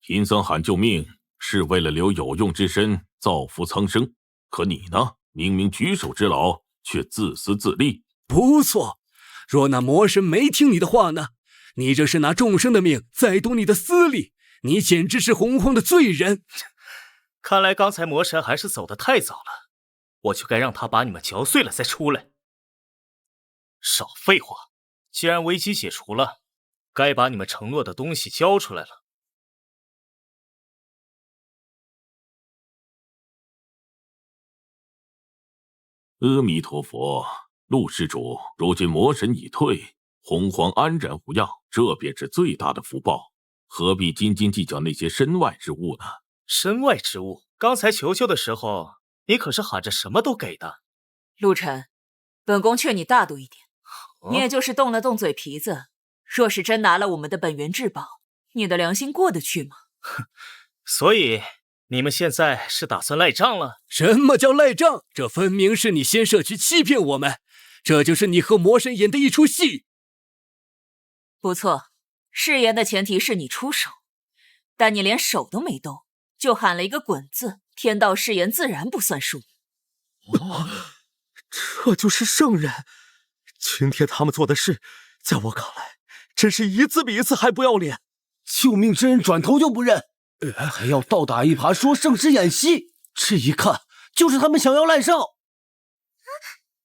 贫僧喊救命是为了留有用之身造福苍生，可你呢？明明举手之劳，却自私自利。不错，若那魔神没听你的话呢？你这是拿众生的命在赌你的私利。你简直是洪荒的罪人！看来刚才魔神还是走得太早了，我就该让他把你们嚼碎了再出来。少废话，既然危机解除了，该把你们承诺的东西交出来了。阿弥陀佛，陆施主，如今魔神已退，洪荒安然无恙，这便是最大的福报。何必斤斤计较那些身外之物呢？身外之物？刚才求救的时候，你可是喊着什么都给的。陆晨，本宫劝你大度一点，你也就是动了动嘴皮子，若是真拿了我们的本源至宝，你的良心过得去吗？所以你们现在是打算赖账了？什么叫赖账？这分明是你先设局欺骗我们，这就是你和魔神演的一出戏。不错。誓言的前提是你出手，但你连手都没动，就喊了一个滚字，天道誓言自然不算数。这就是圣人。今天他们做的事，在我看来，真是一次比一次还不要脸。救命之恩转头就不认，还要倒打一耙说圣师演戏，这一看就是他们想要赖上。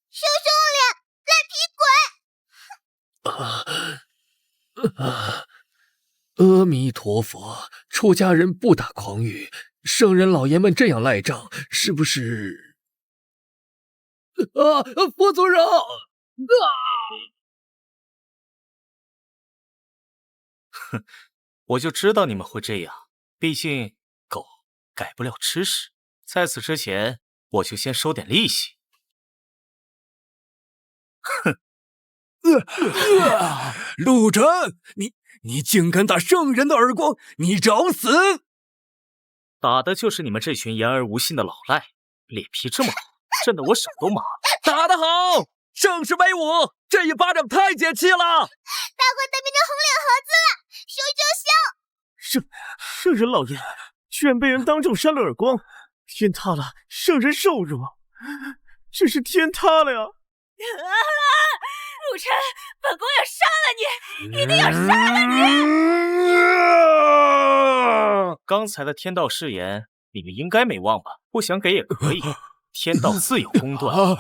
羞羞脸，赖皮鬼！阿弥陀佛，出家人不打诳语，圣人老爷们这样赖账，是不是？佛祖饶！哼，我就知道你们会这样，毕竟狗改不了吃屎。在此之前，我就先收点利息。哼！陆晨，你竟敢打圣人的耳光，你找死！打的就是你们这群言而无信的老赖，脸皮这么厚，震得我手都麻了。打得好，盛世威武，这一巴掌太解气了！大怪蛋变成红脸盒子了，羞羞羞！圣人老爷居然被人当众扇了耳光，天塌了，圣人受辱，真是天塌了呀！陆晨，本宫要杀了你，一定要杀了你！刚才的天道誓言，你们应该没忘吧？不想给也可以，天道自有公断。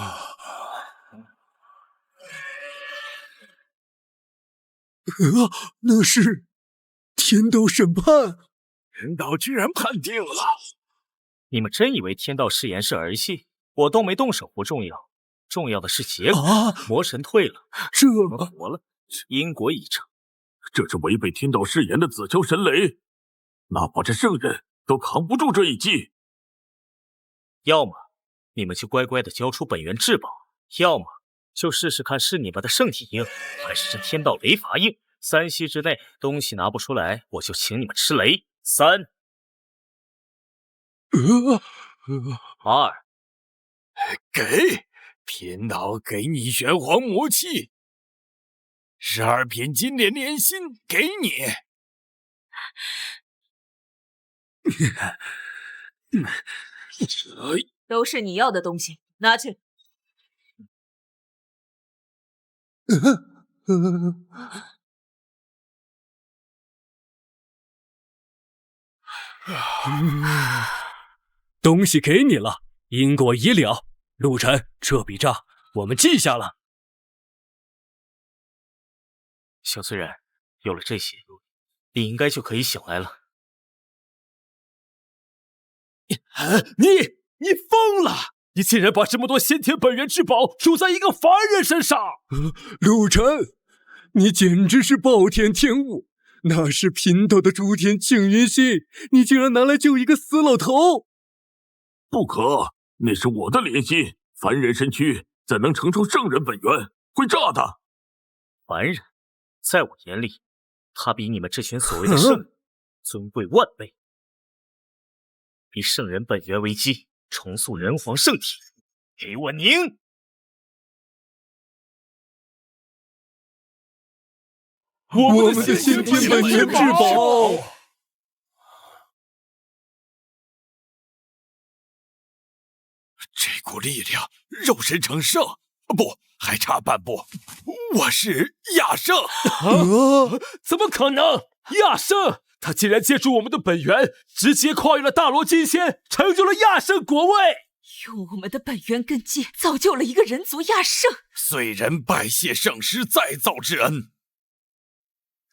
那是天道审判，天道居然判定了。你们真以为天道誓言是儿戏？我动没动手不重要。重要的是结果，魔神退了，这我们活了，因果已成。这是违背天道誓言的紫霄神雷，哪怕是圣人都扛不住这一击。要么你们就乖乖的交出本源至宝，要么就试试看是你们的圣体硬，还是这天道雷罚硬。3息之内东西拿不出来，我就请你们吃雷。3、2，给。天道给你玄黄魔器，12品金莲莲心给你。都是你要的东西，拿去。东西给你了，因果已了。陆晨，这笔账我们记下了。小罪人，有了这些，你应该就可以醒来了。你疯了！你竟然把这么多先天本源至宝输在一个凡人身上！陆晨，你简直是暴殄天物！那是贫道的诸天庆云心，你竟然拿来救一个死老头！不可！那是我的莲心，凡人身躯怎能承受圣人本源？会炸的！凡人，在我眼里，他比你们这群所谓的圣人尊贵万倍。以圣人本源为基，重塑人皇圣体。给我宁！我们的先天本源至宝。这股力量，肉身成圣，不，还差半步。我是亚圣。怎么可能？亚圣，他竟然借助我们的本源，直接跨越了大罗金仙，成就了亚圣国位。用我们的本源根基，造就了一个人族亚圣。虽人拜谢圣师再造之恩。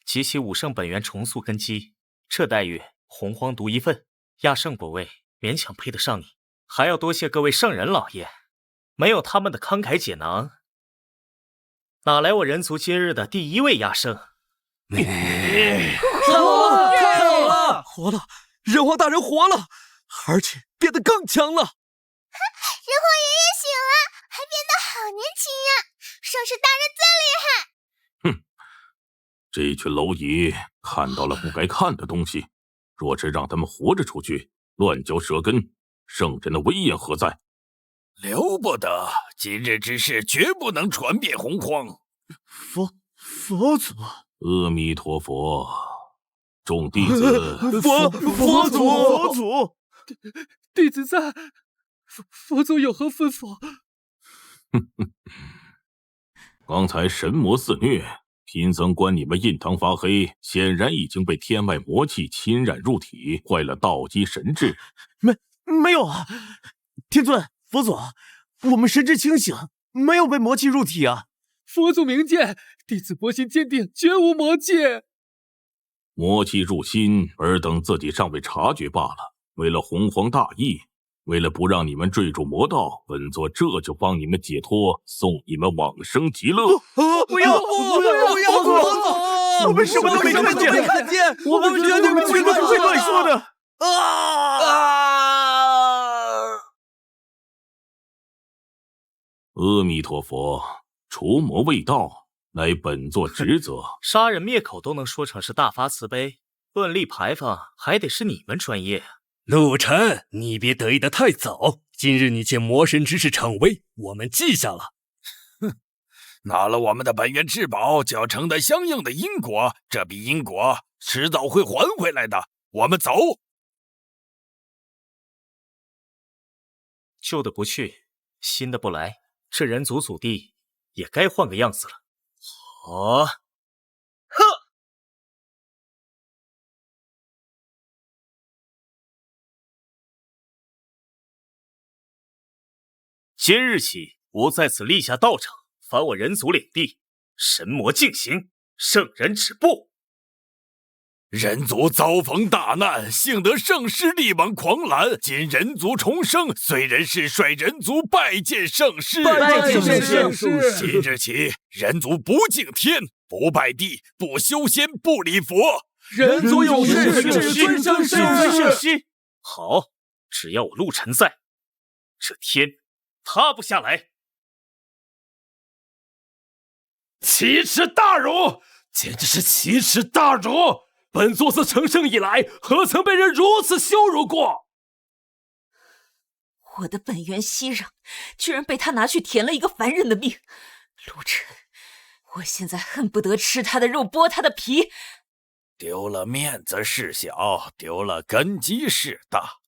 集齐5圣本源重塑根基，这待遇洪荒独一份，亚圣国位勉强配得上你。还要多谢各位圣人老爷，没有他们的慷慨解囊，哪来我人族今日的第1位亚圣？太好了，活了！人皇大人活了，而且变得更强了。人皇爷爷醒了，还变得好年轻呀！圣师大人最厉害。哼，这群蝼蚁看到了不该看的东西，若是让他们活着出去，乱嚼舌根，圣人的威严何在？留不得！今日之事绝不能传遍洪荒。佛祖，阿弥陀佛，众弟子。佛祖，弟子在。佛祖有何吩咐？刚才神魔肆虐，贫僧观你们印堂发黑，显然已经被天外魔气侵染入体，坏了道基神智。没有啊，天尊，佛祖，我们神智清醒，没有被魔气入体啊。佛祖明鉴，弟子博心坚定，绝无魔气。魔气入心，尔等自己尚未察觉罢了。为了洪荒大义，为了不让你们坠入魔道，本座这就帮你们解脱，送你们往生极乐。不要！我们什么都没看见，我们绝对不会乱说的。阿弥陀佛，除魔卫道，乃本座职责。杀人灭口都能说成是大发慈悲，论力牌坊还得是你们专业啊。陆晨，你别得意得太早。今日你借魔神之势逞威，我们记下了。哼，拿了我们的本源至宝，就要承担相应的因果，这笔因果迟早会还回来的。我们走。旧的不去，新的不来，这人族祖地也该换个样子了。呵！今日起，吾在此立下道场，凡我人族领地，神魔竞行，圣人止步。人族遭逢大难，幸得圣师力挽狂澜，今人族重生，随人氏率人族拜见圣师。拜见圣师。今日起，人族不敬天，不拜地，不修仙，不礼佛。人族有事，只尊圣师。好，只要我陆晨在，这天塌不下来。奇耻大辱，简直是奇耻大辱！本座自成圣以来，何曾被人如此羞辱过？我的本源息壤，居然被他拿去填了一个凡人的命。陆晨，我现在恨不得吃他的肉，剥他的皮。丢了面子事小，丢了根基事大。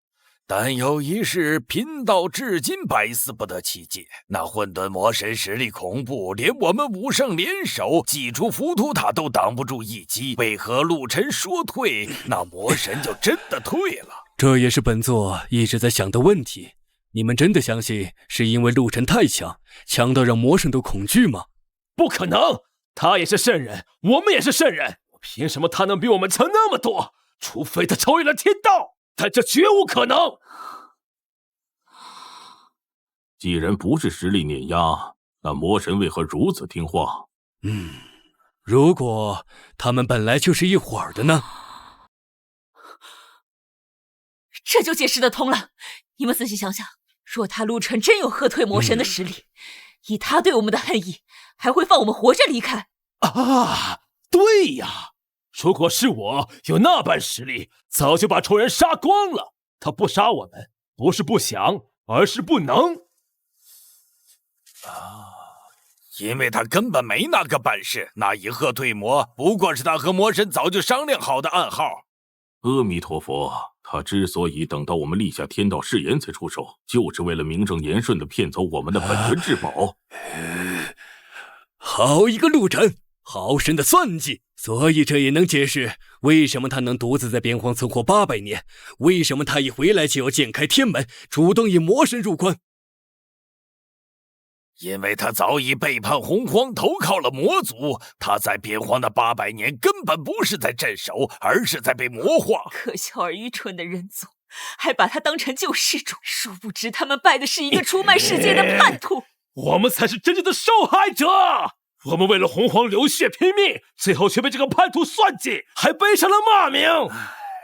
但有一事，贫道至今百思不得其解。那混沌魔神实力恐怖，连我们5圣联手祭出浮屠塔都挡不住一击。为何陆晨说退，那魔神就真的退了？这也是本座一直在想的问题。你们真的相信是因为陆晨太强，强到让魔神都恐惧吗？不可能，他也是圣人，我们也是圣人，凭什么他能比我们强那么多？除非他超越了天道，但这绝无可能。既然不是实力碾压，那魔神为何如此听话？如果他们本来就是一伙儿的呢？这就解释得通了。你们仔细想想，若他陆晨真有喝退魔神的实力，以他对我们的恨意，还会放我们活着离开？啊，对呀，如果是我有那般实力，早就把仇人杀光了。他不杀我们，不是不想，而是不能。因为他根本没那个本事。那以鹤退魔不过是他和魔神早就商量好的暗号。阿弥陀佛，他之所以等到我们立下天道誓言才出手，就是为了名正言顺地骗走我们的本源至宝。好一个陆晨，好深的算计！所以这也能解释为什么他能独自在边荒存活800年，为什么他一回来就要剑开天门，主动引魔神入关。因为他早已背叛洪荒，投靠了魔族。他在边荒的800年根本不是在镇守，而是在被魔化。可笑而愚蠢的人族，还把他当成救世主，殊不知他们拜的是一个出卖世界的叛徒。我们才是真正的受害者。我们为了洪荒流血拼命，最后却被这个叛徒算计，还背上了骂名。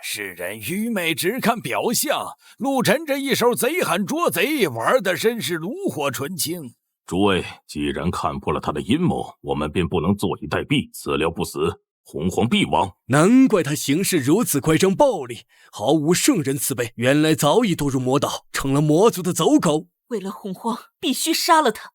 世人愚昧，只看表象。陆晨这一手贼喊捉贼，玩的真是炉火纯青。诸位，既然看破了他的阴谋，我们便不能坐以待毙，死了不死，洪荒必亡。难怪他行事如此乖张暴力，毫无圣人慈悲，原来早已堕入魔道，成了魔族的走狗。为了洪荒，必须杀了他。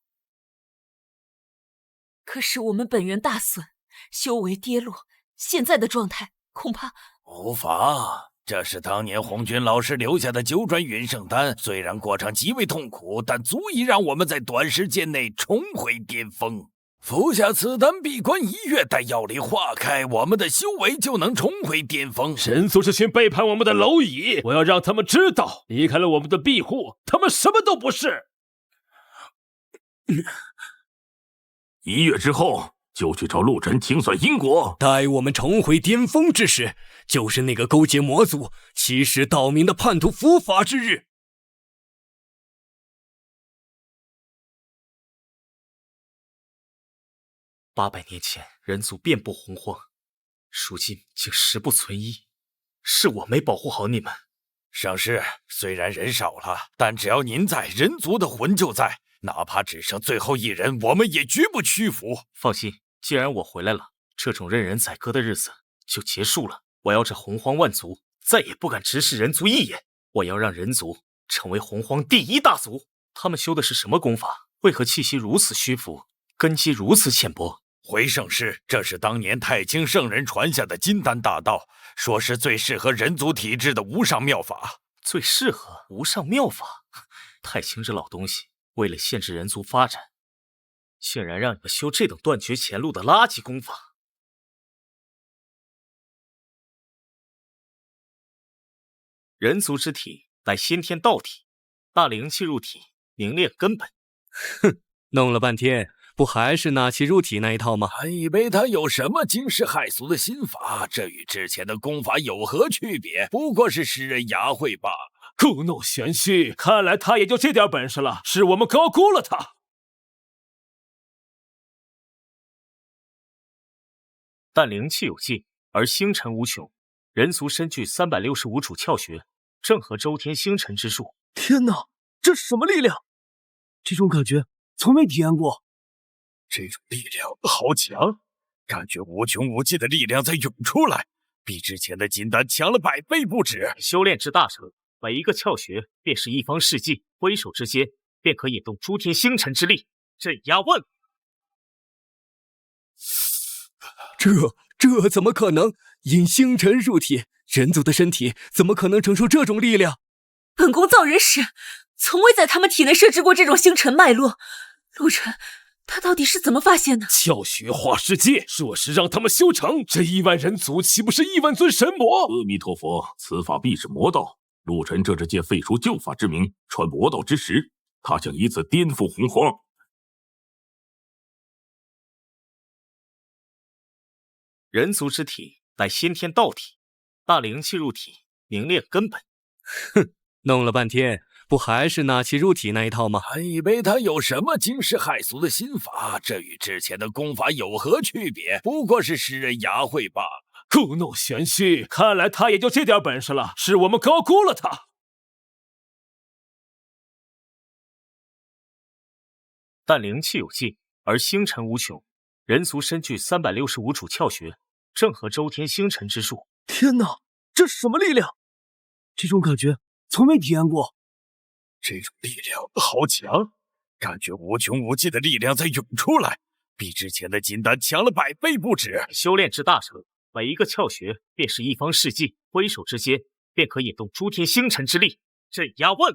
可是我们本源大损，修为跌落，现在的状态恐怕无法。这是当年红军老师留下的9转陨圣丹，虽然过程极为痛苦，但足以让我们在短时间内重回巅峰。服下此丹，闭关1月，待药力化开，我们的修为就能重回巅峰。人族这群背叛我们的蝼蚁，我要让他们知道，离开了我们的庇护，他们什么都不是。1月之后，就去找陆晨清算因果。待我们重回巅峰之时，就是那个勾结魔族、欺世盗名的叛徒伏法之日。800年前，人族遍布洪荒，如今竟十不存一，是我没保护好你们。上师，虽然人少了，但只要您在，人族的魂就在。哪怕只剩最后一人，我们也绝不屈服。放心，既然我回来了，这种任人宰割的日子就结束了。我要这洪荒万族再也不敢直视人族一眼。我要让人族成为洪荒第1大族。他们修的是什么功法？为何气息如此虚浮，根基如此浅薄？回圣师，这是当年太清圣人传下的金丹大道，说是最适合人族体质的无上妙法。最适合无上妙法？太清这老东西，为了限制人族发展，竟然让你们修这等断绝前路的垃圾功法。人族之体乃先天道体，大灵气入体，凝练根本。哼，弄了半天，不还是纳气入体那一套吗？还以为他有什么惊世骇俗的心法，这与之前的功法有何区别？不过是世人牙慧罢了。故弄玄虚，看来他也就这点本事了，是我们高估了他。但灵气有尽，而星辰无穷。人族身具365主窍穴，正合周天星辰之术。天哪，这是什么力量？这种感觉从没体验过。这种力量好强，感觉无穷无尽的力量在涌出来，比之前的金丹强了100倍不止。修炼至大成，每一个窍穴便是一方世纪，挥手之间便可引动诸天星辰之力，镇压万物。这怎么可能？引星辰入体，人族的身体怎么可能承受这种力量？本宫造人时，从未在他们体内设置过这种星辰脉络。陆晨，他到底是怎么发现的？窍穴化世界，若是让他们修成，这亿万人族岂不是亿万尊神魔？阿弥陀佛，此法必是魔道。陆晨这只借废除旧法之名，传魔道之实，他想以此颠覆洪荒。人族之体乃先天道体，大灵气入体，凝练根本。哼，弄了半天，不还是纳气入体那一套吗？还以为他有什么惊世骇俗的心法，这与之前的功法有何区别？不过是世人牙慧罢了。故弄玄虚，看来他也就这点本事了，是我们高估了他。但灵气有尽，而星辰无穷。人族身具365处窍穴，正合周天星辰之术。天哪，这什么力量？这种感觉从没体验过。这种力量好强，感觉无穷无尽的力量在涌出来，比之前的金丹强了100倍不止。修炼至大成，每一个窍穴便是一方世纪，挥手之间便可引动诸天星辰之力，镇压万。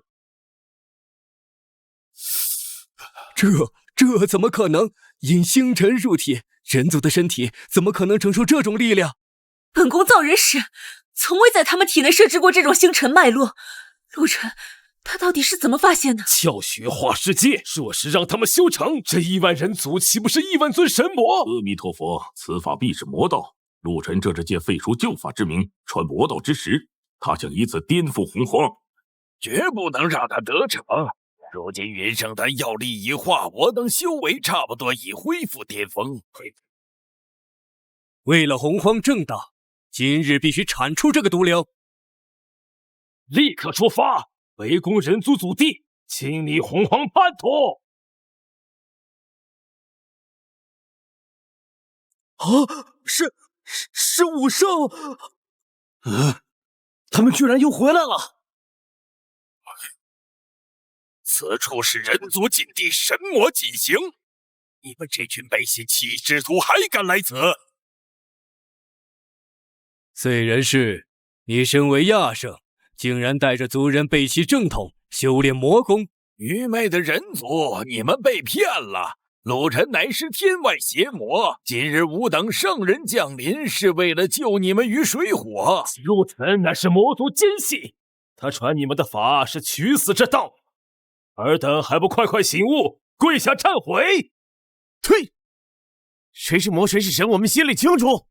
这怎么可能？引星辰入体，人族的身体怎么可能承受这种力量？本宫造人时，从未在他们体内设置过这种星辰脉络。陆晨，他到底是怎么发现的？窍穴化世界，若是让他们修成，这亿万人族岂不是亿万尊神魔？阿弥陀佛，此法必是魔道。陆晨这借废除旧法之名，传魔道之实，他想以此颠覆洪荒，绝不能让他得逞。如今云圣丹药力已化，我等修为差不多已恢复巅峰。为了洪荒正道，今日必须铲除这个毒瘤。立刻出发，围攻人族祖地，清理洪荒叛徒。是武圣！他们居然又回来了！此处是人族禁地，神魔禁行。你们这群背信弃义之徒还敢来此？虽然是你身为亚圣，竟然带着族人背弃正统，修炼魔功。愚昧的人族，你们被骗了。陆晨乃是天外邪魔，今日吾等圣人降临，是为了救你们于水火。陆晨乃是魔族奸细，他传你们的法是取死之道。尔等还不快快醒悟，跪下忏悔！退！谁是魔谁是神，我们心里清楚。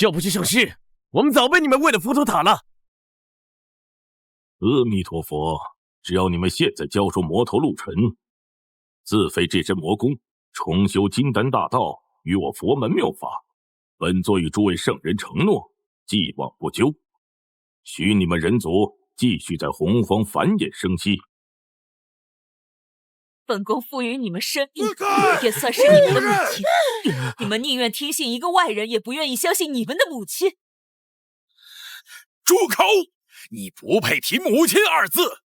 要不是圣师，我们早被你们喂了浮屠塔了。阿弥陀佛，只要你们现在交出魔头陆晨，自废这身魔功，重修金丹大道，与我佛门妙法，本座与诸位圣人承诺，既往不咎，许你们人族继续在洪荒繁衍生息。本宫赋予你们生命，也算是你们的母亲。你们宁愿听信一个外人，也不愿意相信你们的母亲。住口！你不配提母亲二字。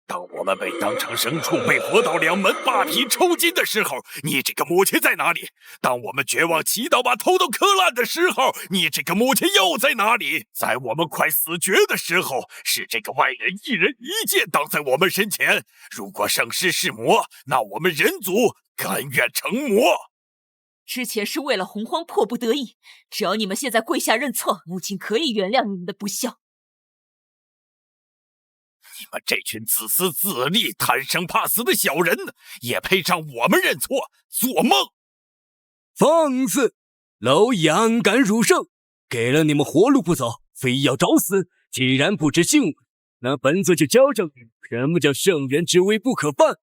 当我们被当成牲畜，被佛道两门扒皮抽筋的时候，你这个母亲在哪里？当我们绝望祈祷把头都磕烂的时候，你这个母亲又在哪里？在我们快死绝的时候，是这个外人一人一剑挡在我们身前。如果圣师是魔，那我们人族甘愿成魔。之前是为了洪荒迫不得已，只要你们现在跪下认错，母亲可以原谅你们的不孝。你们这群自私自利、贪生怕死的小人，也配让我们认错？做梦！放肆！蝼蚁安敢辱圣？给了你们活路不走，非要找死！既然不知姓武，那本座就教教你什么叫圣人之威不可犯。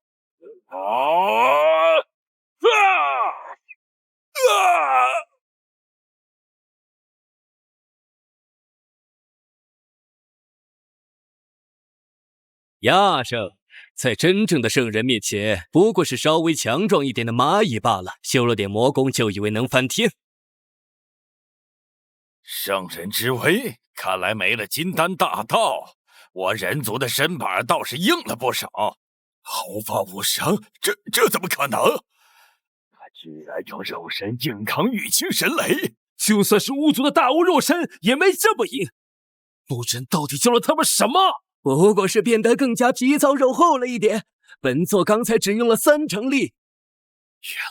亚圣在真正的圣人面前，不过是稍微强壮一点的蚂蚁罢了。修了点魔功，就以为能翻天。圣人之威，看来没了金丹大道，我人族的身板倒是硬了不少。毫发无伤，这怎么可能？他居然用肉身硬扛玉清神雷，就算是巫族的大巫肉身，也没这么硬。陆晨到底教了他们什么？不过是变得更加皮糙肉厚了一点。本座刚才只用了30%力。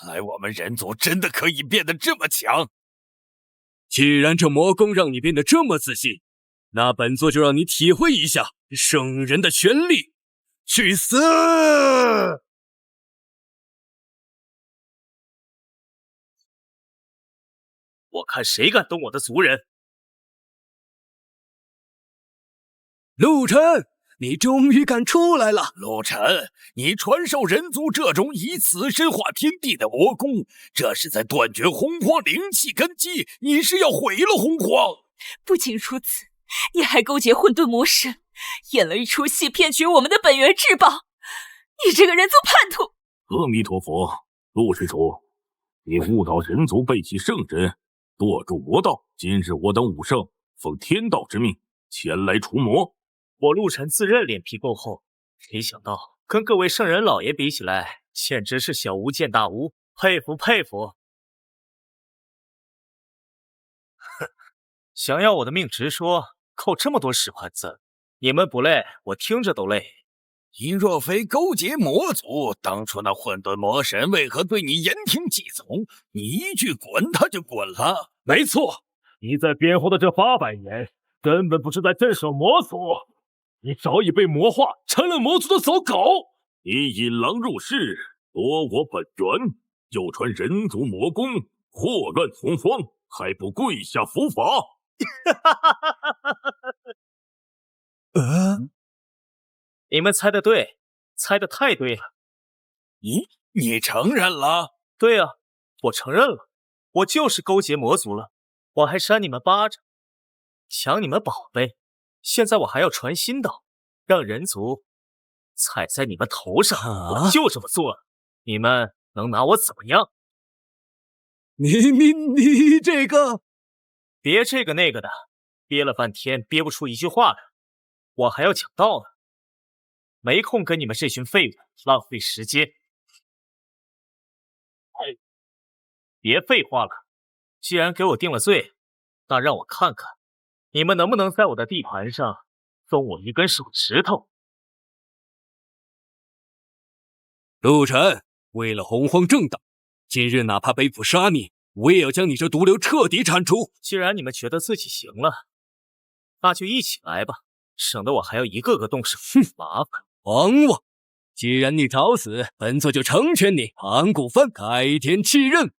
原来我们人族真的可以变得这么强。既然这魔功让你变得这么自信，那本座就让你体会一下圣人的权力。去死！我看谁敢动我的族人！陆晨，你终于敢出来了！陆晨，你传授人族这种以此身化天地的魔功，这是在断绝洪荒灵气根基，你是要毁了洪荒。不仅如此，你还勾结混沌魔神，演了一出戏，骗取我们的本源至宝。你这个人族叛徒！阿弥陀佛，陆施主，你误导人族背弃圣人，堕入魔道。今日我等武圣奉天道之命前来除魔。我陆晨自认脸皮够厚，没想到跟各位圣人老爷比起来，简直是小巫见大巫，佩服佩服。哼，想要我的命直说，扣这么多使唤子，你们不累，我听着都累。你若非勾结魔族，当初那混沌魔神为何对你言听计从？你一句滚他就滚了。没错，你在边后的这800年，根本不是在镇守魔族，你早已被魔化，成了魔族的走狗。你引狼入室，夺我本源，又传人族魔功，祸乱洪荒，还不跪下伏法？你们猜的对，猜的太对了。你承认了？对啊，我承认了，我就是勾结魔族了。我还扇你们巴掌，抢你们宝贝，现在我还要传新道，让人族踩在你们头上。我就这么做了，你们能拿我怎么样？你这个……别这个那个的，憋了半天憋不出一句话来，我还要讲道呢。没空跟你们这群废物浪费时间。别废话了，既然给我定了罪，那让我看看你们能不能在我的地盘上松我一根手指头。陆晨，为了洪荒正道，今日哪怕背负杀孽，我也要将你这毒瘤彻底铲除。既然你们觉得自己行了，那就一起来吧，省得我还要一个个动手，麻烦。王王，既然你找死，本座就成全你，盘古幡开天弃刃。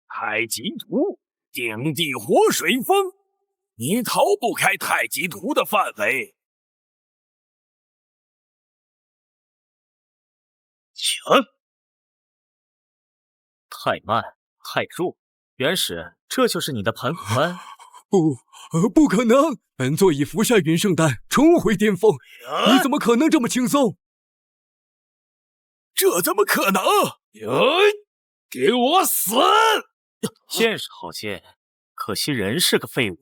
太极图，定地活水风，你逃不开太极图的范围。请。太慢，太弱。元始，这就是你的盘古幡？不可能！本座已服下云圣丹，重回巅峰。你怎么可能这么轻松？这怎么可能？给我死！剑是好剑，可惜人是个废物。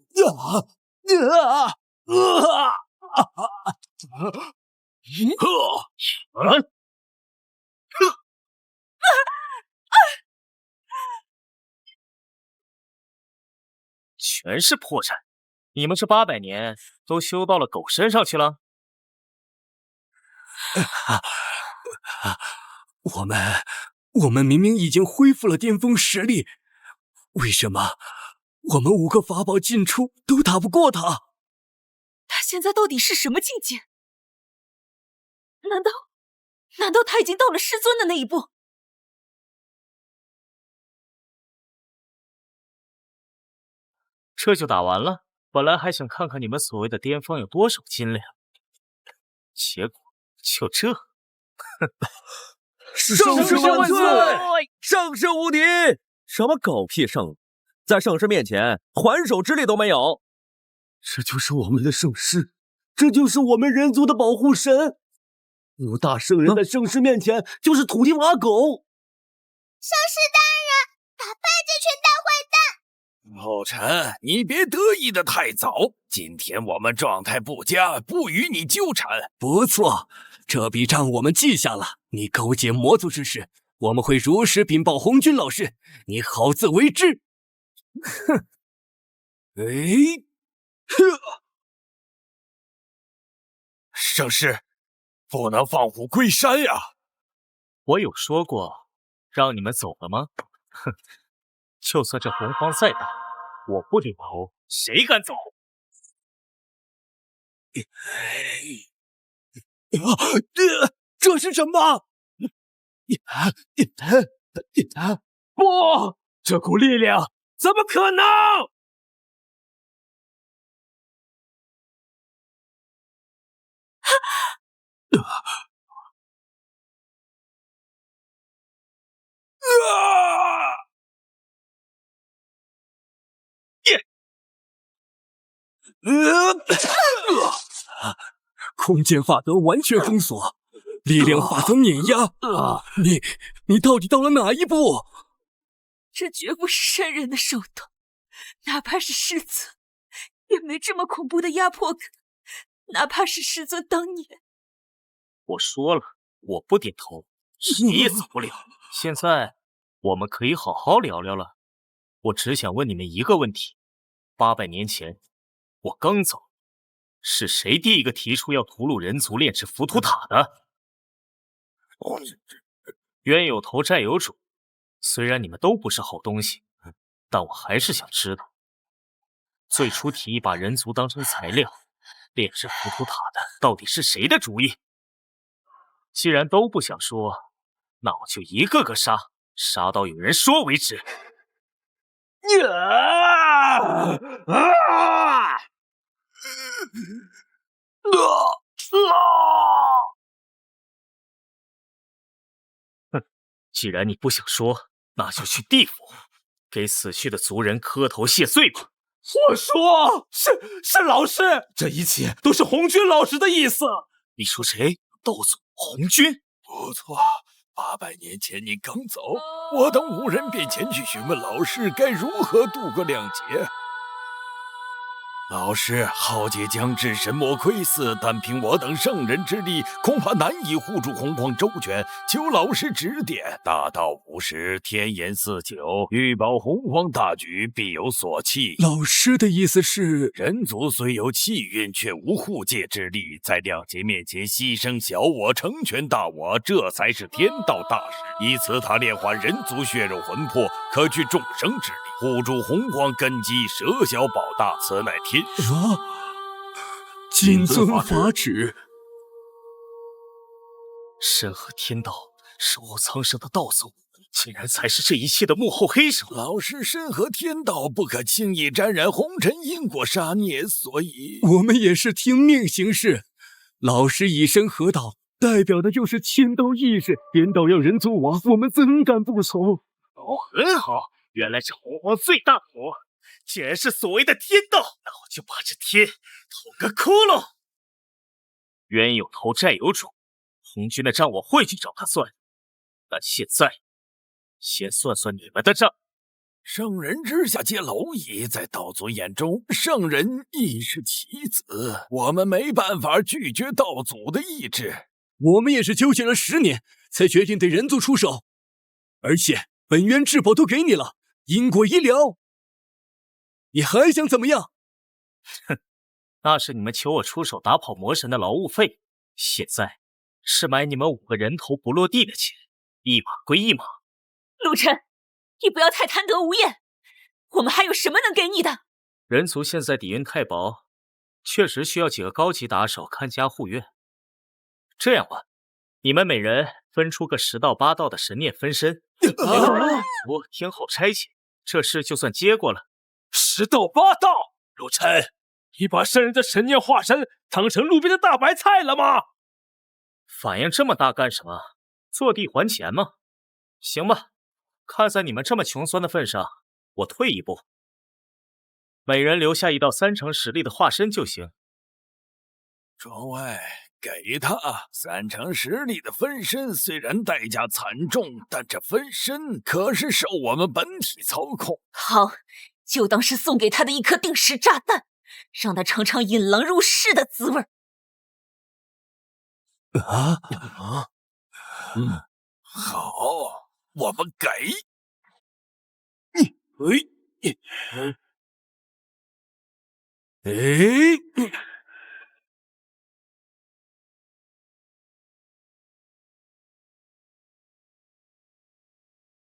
全是破绽，你们这800年都修到了狗身上去了？我们明明已经恢复了巅峰实力，为什么我们5个法宝进出都打不过他？他现在到底是什么境界？难道他已经到了师尊的那一步？这就打完了？本来还想看看你们所谓的巅峰有多少斤两，结果就这。圣世万岁！圣世无敌！什么狗屁圣人，在圣师面前还手之力都没有。这就是我们的圣师，这就是我们人族的保护神。5大圣人在圣师面前就是土地瓦狗。圣师大人，打败这群大坏蛋！陆晨，你别得意的太早。今天我们状态不佳，不与你纠缠。不错，这笔账我们记下了。你勾结魔族之事，我们会如实禀报红军老师，你好自为之。哼，圣师，不能放虎归山呀！我有说过让你们走了吗？哼，就算这洪荒再大，我不领头，谁敢走？这是什么？不，这股力量怎么可能？空间法则完全封锁，力量法则碾压。你到底到了哪一步？这绝不是圣人的手段，哪怕是师尊，也没这么恐怖的压迫感。哪怕是师尊当年，我说了，我不点头，你也走不了。现在我们可以好好聊聊了。我只想问你们一个问题：800年前，我刚走，是谁第一个提出要屠戮人族、炼制浮屠塔的？冤有头，债有主。虽然你们都不是好东西，但我还是想知道，最初提议把人族当成材料炼制浮屠塔的，到底是谁的主意？既然都不想说，那我就一个个杀，杀到有人说为止。哼，既然你不想说，那就去地府，给死去的族人磕头谢罪吧。我说，是老师，这一切都是红军老师的意思。你说谁？道祖红军？不错，800年前你刚走，我等5人便前去询问老师该如何度过亮节。老师，浩劫将至，神魔窥伺，单凭我等圣人之力，恐怕难以护住洪荒周全。求老师指点。大道无时，天颜四九，欲保洪荒大局，必有所弃。老师的意思是，人族虽有气运，却无护戒之力，在亮节面前牺牲小我，成全大我，这才是天道大事。以此塔炼化人族血肉魂魄，可聚众生之力，护住洪荒根基，舍小保大，此乃天书。谨遵法旨。神和天道守护苍生的道祖，竟然才是这一切的幕后黑手。老师，神和天道不可轻易沾染红尘因果杀孽，所以我们也是听命行事。老师以身合道，代表的就是天道意志。天道要人族亡，我们怎敢不从？很好，原来这洪荒最大的魔，竟然是所谓的天道。那我就把这天捅个窟窿。冤有头，债有主，红军的账我会去找他算，但现在先算算你们的账。圣人之下皆蝼蚁，在道祖眼中，圣人亦是棋子。我们没办法拒绝道祖的意志。我们也是纠结了10年，才决定对人族出手。而且本源至宝都给你了，因果已了，你还想怎么样？哼，那是你们求我出手打跑魔神的劳务费，现在是买你们5个人头不落地的钱，一码归一码。陆晨，你不要太贪得无厌，我们还有什么能给你的？人族现在底蕴太薄，确实需要几个高级打手看家护院。这样吧，你们每人分出个10到8道的神念分身，我听候差遣，这事就算接过了。10到8道，陆晨，你把圣人的神念化身当成路边的大白菜了吗？反应这么大干什么？坐地还钱吗？行吧，看在你们这么穷酸的份上，我退一步，每人留下1道3成实力的化身就行。庄外，给他3成实力的分身，虽然代价惨重，但这分身可是受我们本体操控。好，就当是送给他的一颗定时炸弹，让他尝尝引狼入室的滋味。好，我们给。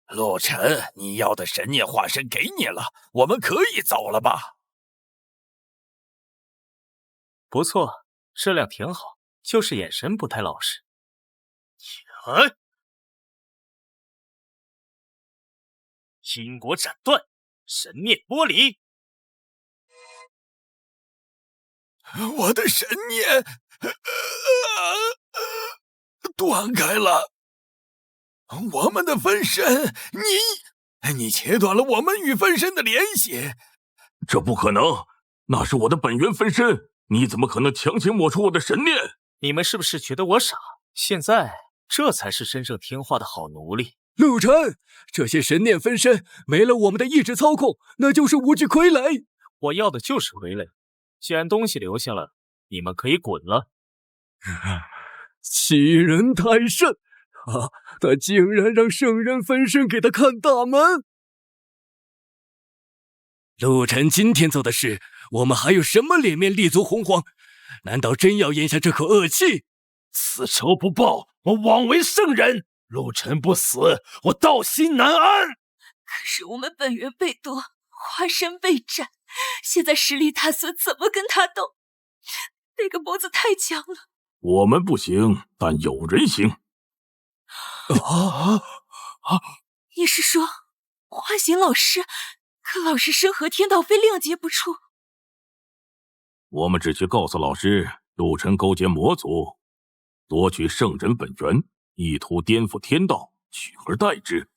陆晨，你要的神念化身给你了，我们可以走了吧？不错，质量挺好，就是眼神不太老实。因果斩断，神念剥离。我的神念断开了。我们的分身，你切断了我们与分身的联系。这不可能，那是我的本源分身，你怎么可能强行抹除我的神念？你们是不是觉得我傻？现在这才是真正听话的好奴隶。陆晨，这些神念分身没了我们的意志操控，那就是无惧傀儡。我要的就是傀儡。既然东西留下了，你们可以滚了。欺人太甚！他竟然让圣人分身给他看大门。陆晨今天做的事，我们还有什么脸面立足洪荒？难道真要咽下这口恶气？此仇不报，我枉为圣人。陆晨不死，我道心难安。可是我们本源被夺，化身被斩，现在实力大损，怎么跟他斗？那个脖子太强了。我们不行，但有人行。你是说化形老师？可老师身和天道非谅解不出。我们只需告诉老师，陆晨勾结魔族，夺取圣人本源，意图颠覆天道，取而代之。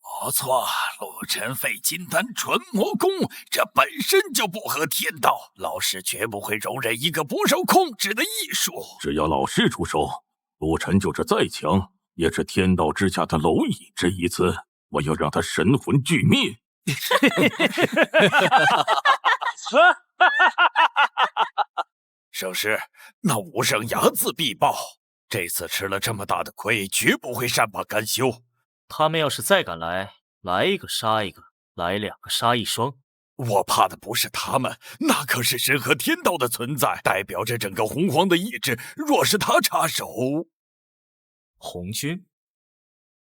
不错，陆晨费金丹纯魔功，这本身就不合天道，老师绝不会容忍一个不受控制的艺术。只要老师出手，陆晨就是再强，也是天道之下的蝼蚁。这一次，我要让他神魂俱灭。圣师，那武圣睚眦必报，这次吃了这么大的亏，绝不会善罢甘休。他们要是再敢来一个杀一个，来2个杀1双。我怕的不是他们，那可是神和天道的存在，代表着整个洪荒的意志。若是他插手，红军，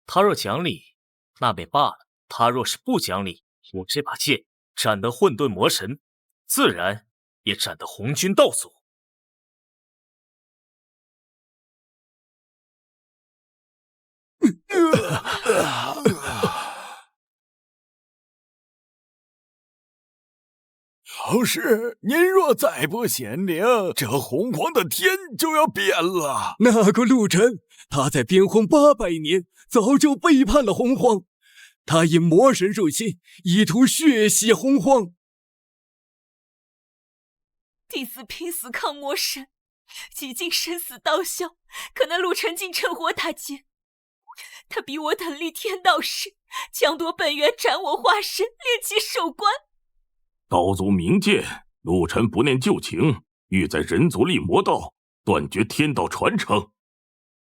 他若讲理，那便罢了；他若是不讲理，我这把剑斩得混沌魔神，自然也斩得红军道祖。老师，您若再不显灵，这洪荒的天就要变了。那个陆晨，他在边荒800年，早就背叛了洪荒。他因魔神入侵，意图血洗洪荒。弟子拼死抗魔神，几经生死道消，可那陆晨竟趁火打劫。他逼我等立天道时，强夺本源，斩我化身，炼其首关。道祖明鉴，陆晨不念旧情，欲在人族立魔道，断绝天道传承。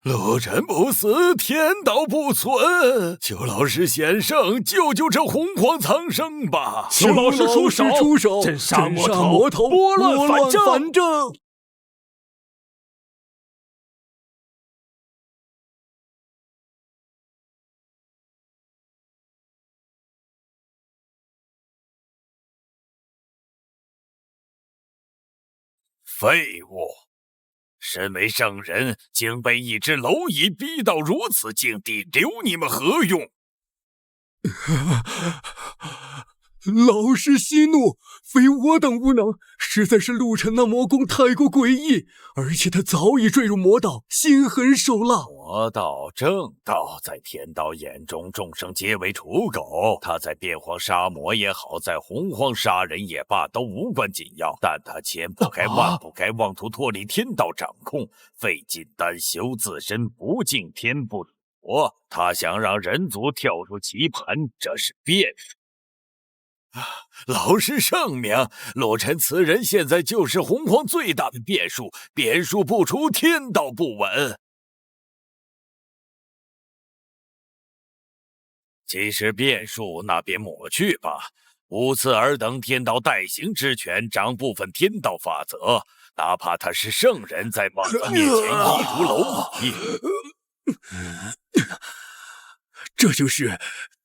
陆晨不死，天道不存。求老师显圣，救救这洪荒苍生吧！求老师出手，镇杀魔头，拨乱反正。废物！身为圣人，竟被一只蝼蚁逼到如此境地，留你们何用？老师息怒，非我等无能，实在是陆晨那魔功太过诡异，而且他早已坠入魔道，心狠手辣。魔道、正道，在天道眼中，众生皆为刍狗。他在变荒杀魔也好，在洪荒杀人也罢，都无关紧要。但他千不该万不该妄图脱离天道掌控，费尽丹修自身，不敬天不理佛。他想让人族跳出棋盘，这是变数。老师圣明，陆晨此人现在就是洪荒最大的变数，变数不除，天道不稳。既是变数，那便抹去吧。乌次尔等天道代行之权，掌部分天道法则，哪怕他是圣人，在魔族面前亦如蝼蚁。这就是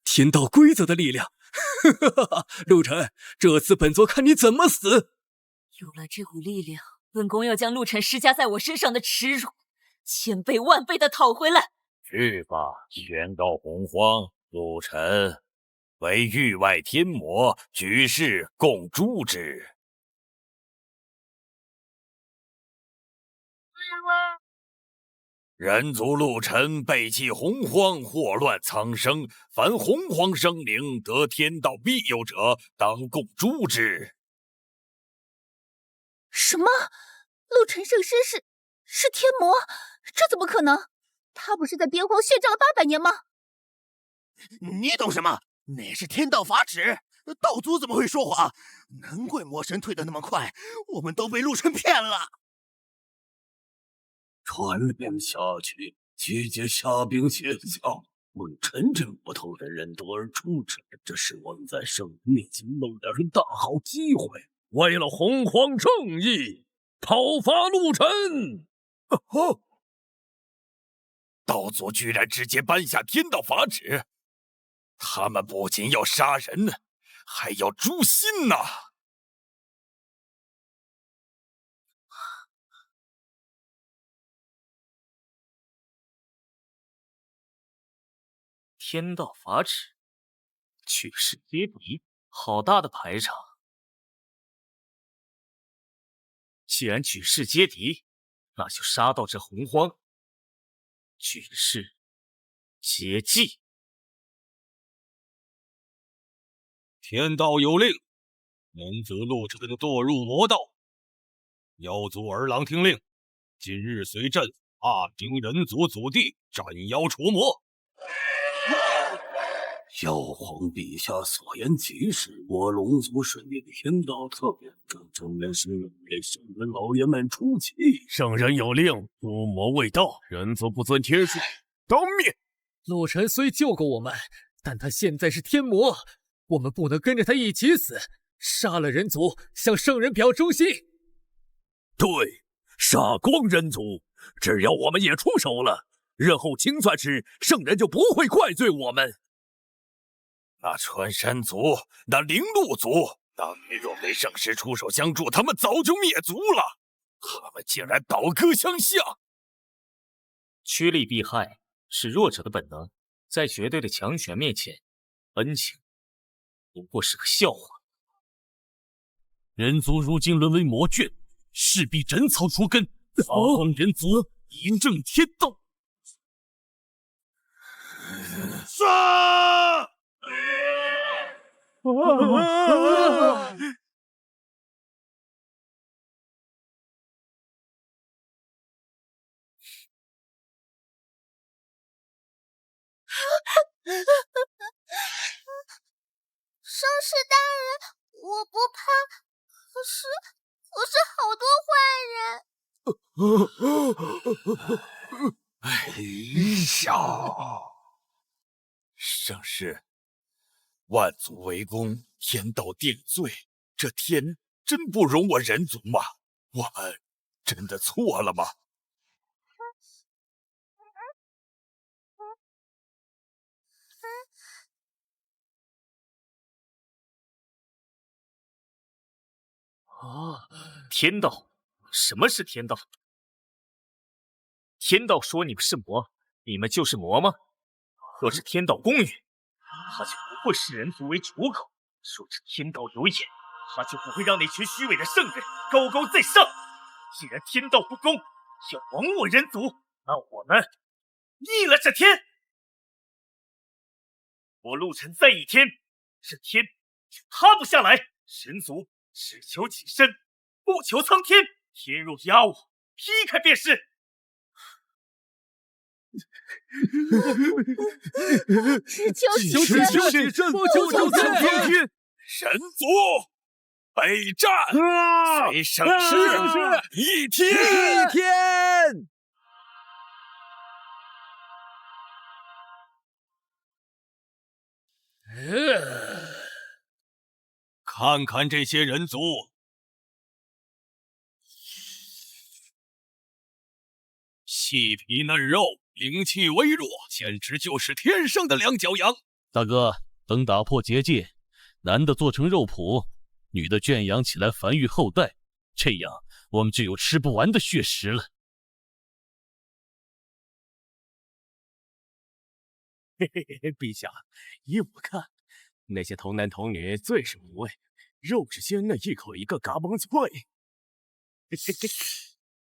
天道规则的力量。陆晨，这次本座看你怎么死！有了这股力量，本宫要将陆晨施加在我身上的耻辱，千倍万倍的讨回来。去吧，宣告洪荒，陆晨为域外天魔，举世共诛之。人族陆晨背弃洪荒，祸乱苍生，凡洪荒生灵得天道庇佑者，当共诛之。什么？陆晨圣师是天魔？这怎么可能？他不是在边荒血战了800年吗？你懂什么？那是天道法旨，道祖怎么会说谎？难怪魔神退得那么快，我们都被陆晨骗了。传令下去，集结虾兵蟹将，为陈这无头的人夺而出之。这是我们在圣人面前露脸的大好机会。为了洪荒正义，讨伐陆晨！道祖居然直接颁下天道法旨，他们不仅要杀人，还要诛心呐！天道法旨，举世皆敌，好大的排场！既然举世皆敌，那就杀到这洪荒，举世皆祭。天道有令，人族陆晨堕入魔道，妖族儿郎听令，今日随朕踏平人族祖地，斩妖除魔。妖皇陛下所言极是，我龙族顺应天道特别，正面是给圣人老爷们出气。圣人有令，诛魔未到，人族不遵天数，当灭！陆晨虽救过我们，但他现在是天魔，我们不能跟着他一起死。杀了人族，向圣人表忠心。对，杀光人族，只要我们也出手了，日后清算时，圣人就不会怪罪我们。那穿山族，那灵鹿族，当年若非圣师出手相助，他们早就灭族了。他们竟然倒戈相向！趋利避害是弱者的本能，在绝对的强权面前，恩情不过是个笑话。人族如今沦为魔眷，势必斩草除根，扫光人族，以正天道。杀！圣师大人，我不怕，可是好多坏人。哎呀！圣师，万族围攻，天道定罪，这天真不容我人族吗？我们真的错了吗？天道？什么是天道？天道说你们是魔，你们就是魔吗？若是天道公允，他就不会视人族为刍狗；若是天道有眼，他就不会让那群虚伪的圣人高高在上。既然天道不公，要亡我人族，那我们逆了这天。我陆晨再一天，这天就塌不下来。神族只求己身，不求苍天。天若压我，劈开便是。只求己身，不求苍天。神族备战，随圣师一天。看看这些人族，细皮嫩肉，灵气微弱，简直就是天生的两脚羊。大哥，等打破结界，男的做成肉脯，女的圈养起来繁育后代，这样我们就有吃不完的血食了。嘿嘿嘿，陛下，依我看，那些童男童女最是无味，肉质鲜嫩，一口一个嘎嘣脆。嘿嘿嘿，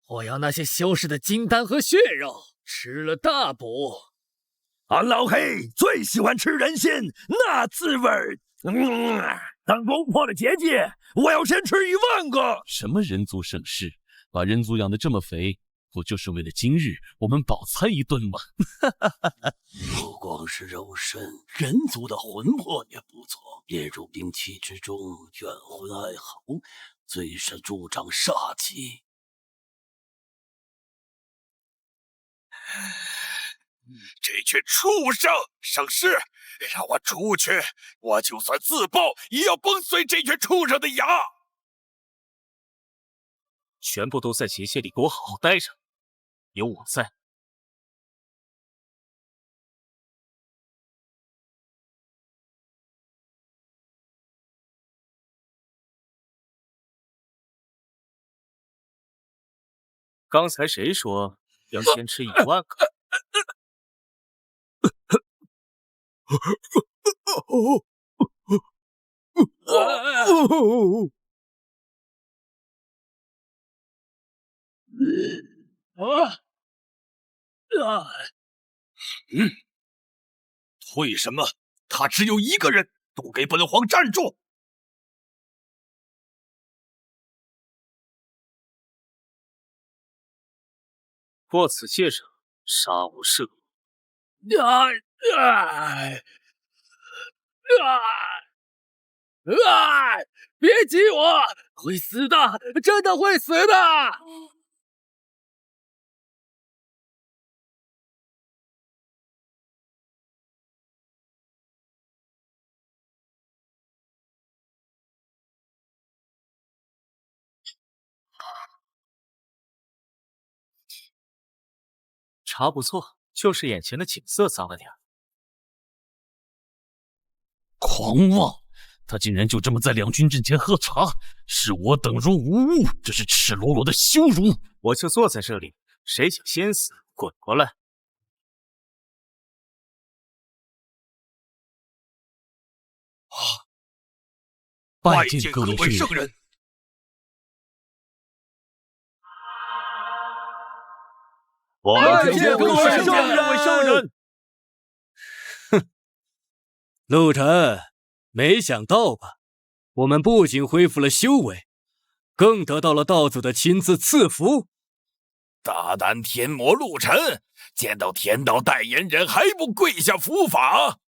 我要那些修士的金丹和血肉，吃了大补。俺老黑最喜欢吃人心，那滋味儿。等攻破了结界，我要先吃1万个。什么人族圣师，把人族养得这么肥，不就是为了今日我们饱餐一顿吗？不光是肉身，人族的魂魄也不错，列入兵器之中，冤魂哀嚎，最是助长煞气。这群畜生！圣师，让我出去，我就算自爆，也要崩碎这群畜生的牙！全部都在结界里给我好好待着，有我在。刚才谁说要先吃1万个？为什么他只有一个人？都给本皇站住！过此界者，杀无赦。别挤我，会死的，真的会死的！茶不错，就是眼前的景色脏了点。狂妄！他竟然就这么在两军阵前喝茶，视我等如无物，这是赤裸裸的羞辱！我就坐在这里，谁想先死，滚过来！拜见各位圣人！拜见各位圣人！哼，陆晨，没想到吧？我们不仅恢复了修为，更得到了道祖的亲自赐福。大胆天魔陆晨，见到天道代言人还不跪下伏法？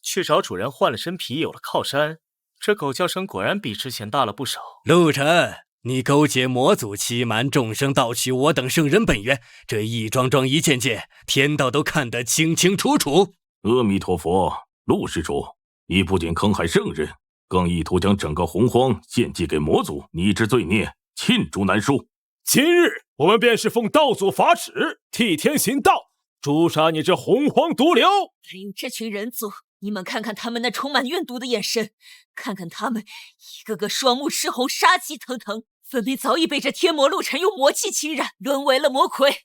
去找主人换了身皮，有了靠山，这狗叫声果然比之前大了不少。陆晨，你勾结魔族，欺瞒众生，盗取我等圣人本源，这一桩桩一件件，天道都看得清清楚楚。阿弥陀佛，陆施主，你不仅坑害圣人，更意图将整个洪荒献祭给魔族，你之罪孽罄竹难书。今日我们便是奉道祖法旨，替天行道，诛杀你这洪荒毒瘤！还有这群人族，你们看看他们那充满怨毒的眼神，看看他们一个个双目赤红，杀气腾腾，分明早已被这天魔陆晨用魔气侵染，沦为了魔魁。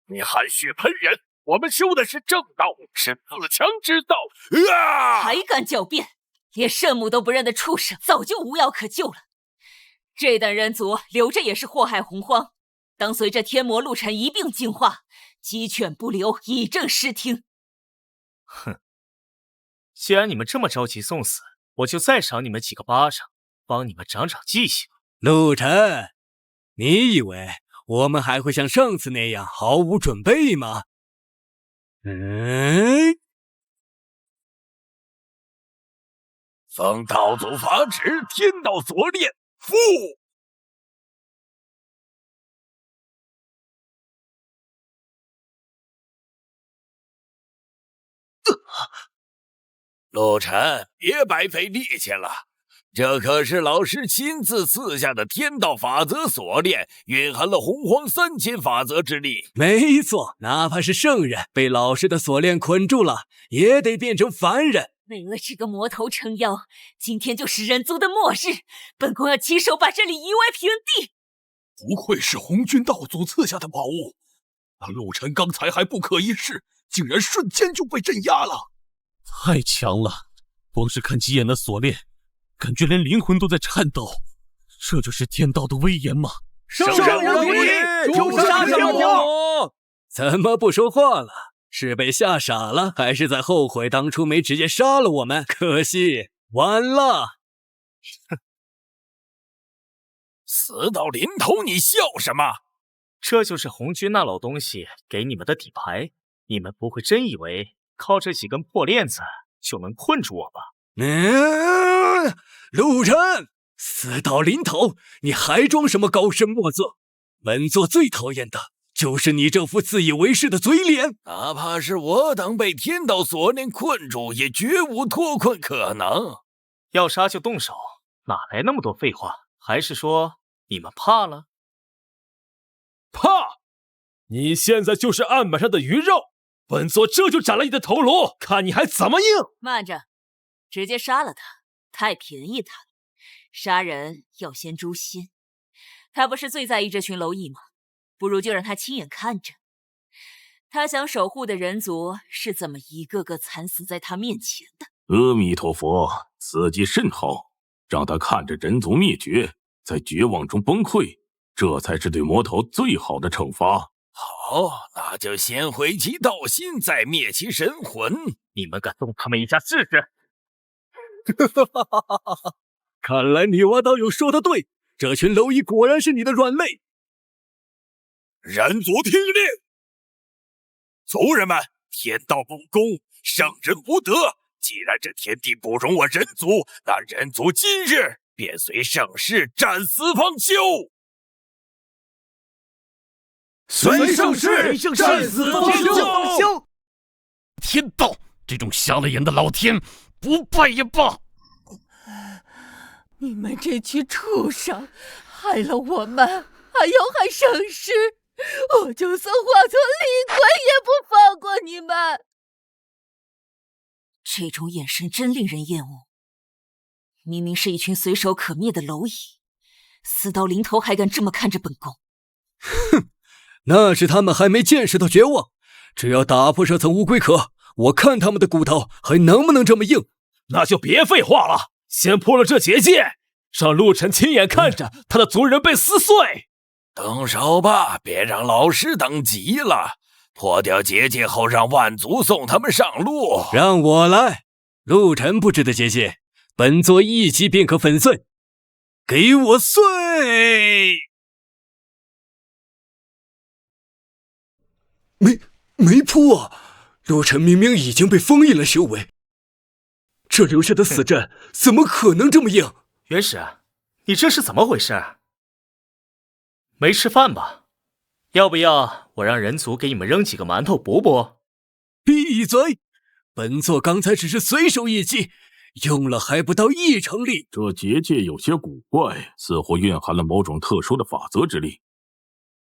你含血喷人！我们修的是正道，是自强之道！还敢狡辩！连圣母都不认的畜生，早就无药可救了。这等人族留着也是祸害洪荒，当随着天魔陆晨一并净化，鸡犬不留，以正视听。哼！既然你们这么着急送死，我就再赏你们几个巴掌，帮你们长长记性。陆晨，你以为我们还会像上次那样毫无准备吗？奉道祖法旨，天道所炼，复！陆晨，别白费力气了，这可是老师亲自赐下的天道法则锁链，蕴含了洪荒3000法则之力。没错，哪怕是圣人被老师的锁链捆住了，也得变成凡人。为了这个魔头撑腰，今天就是人族的末日，本宫要亲手把这里夷为平地。不愧是红军道祖赐下的宝物，那陆晨刚才还不可一世，竟然瞬间就被镇压了。太强了，光是看几眼那锁链，感觉连灵魂都在颤抖。这就是天道的威严吗？圣人如意，诛杀天魔！怎么不说话了？是被吓傻了，还是在后悔当初没直接杀了我们？可惜晚了。哼，死到临头，你笑什么？这就是红军那老东西给你们的底牌，你们不会真以为靠这几根破链子就能困住我吧？陆晨，死到临头，你还装什么高深莫测？本座最讨厌的就是你这副自以为是的嘴脸。哪怕是我等被天道锁链困住，也绝无脱困可能。要杀就动手，哪来那么多废话？还是说你们怕了？怕？你现在就是案板上的鱼肉，本座这就斩了你的头颅，看你还怎么应！慢着，直接杀了他，太便宜他了。杀人要先诛心，他不是最在意这群蝼蚁吗？不如就让他亲眼看着，他想守护的人族是怎么一个个惨死在他面前的。阿弥陀佛，此计甚好，让他看着人族灭绝，在绝望中崩溃，这才是对魔头最好的惩罚。好，那就先毁其道心，再灭其神魂。你们敢动他们一下试试？看来女娲道友说的对，这群蝼蚁果然是你的软肋。人族听令，族人们，天道不公，圣人无德。既然这天地不容我人族，那人族今日便随圣师战死方休。随圣师战死方休。天道，这种瞎了眼的老天，不拜也罢。你们这群畜生，害了我们，还要害圣师，我就算化作厉鬼也不放过你们。这种眼神真令人厌恶。明明是一群随手可灭的蝼蚁，死到临头还敢这么看着本宫。哼，那是他们还没见识到绝望。只要打破这层乌龟壳，我看他们的骨头还能不能这么硬。那就别废话了，先破了这结界，让陆晨亲眼看着他的族人被撕碎。动手吧，别让老师等急了。破掉结界后，让万族送他们上路。让我来，陆晨布置的结界，本座一击便可粉碎。给我碎！没破啊！陆晨明明已经被封印了修为，这留下的死阵怎么可能这么硬？元始，你这是怎么回事？没吃饭吧？要不要我让人族给你们扔几个馒头补补？闭嘴！本座刚才只是随手一击，用了还不到1成力。这结界有些古怪，似乎蕴含了某种特殊的法则之力，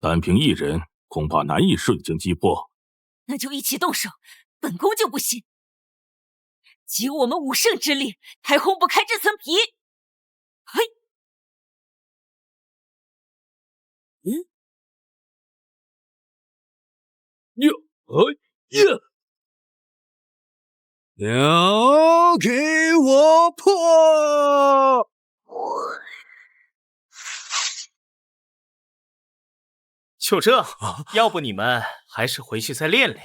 单凭一人恐怕难以瞬间击破。那就一起动手，本宫就不信，集我们5圣之力还轰不开这层皮。嘿，要给我破！就这，要不你们还是回去再练练，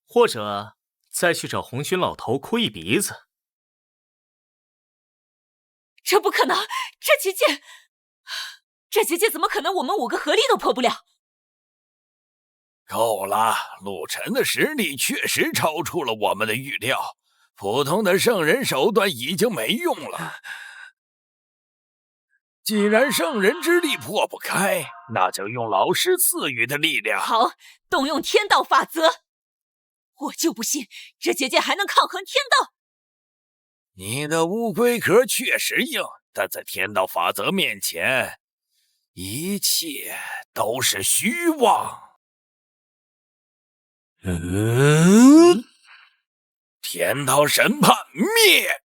或者再去找红军老头哭一鼻子。这不可能，这结界怎么可能我们5个合力都破不了？够了，陆晨的实力确实超出了我们的预料，普通的圣人手段已经没用了。既然圣人之力破不开，那就用老师赐予的力量。好，动用天道法则。我就不信这结界还能抗衡天道。你的乌龟壳确实硬，但在天道法则面前，一切都是虚妄。天道审判灭！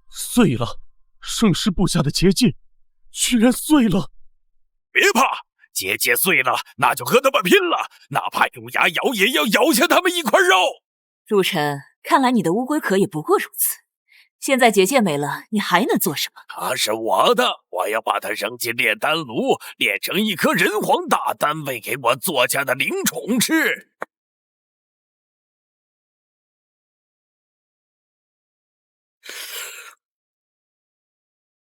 碎了！圣师布下的结界居然碎了！别怕，结界碎了，那就和他们拼了，哪怕用牙咬，也要咬下他们一块肉。陆晨，看来你的乌龟壳也不过如此。现在结界没了，你还能做什么？他是我的，我要把他扔进炼丹炉，炼成一颗人皇大丹，喂给我座下的灵宠吃。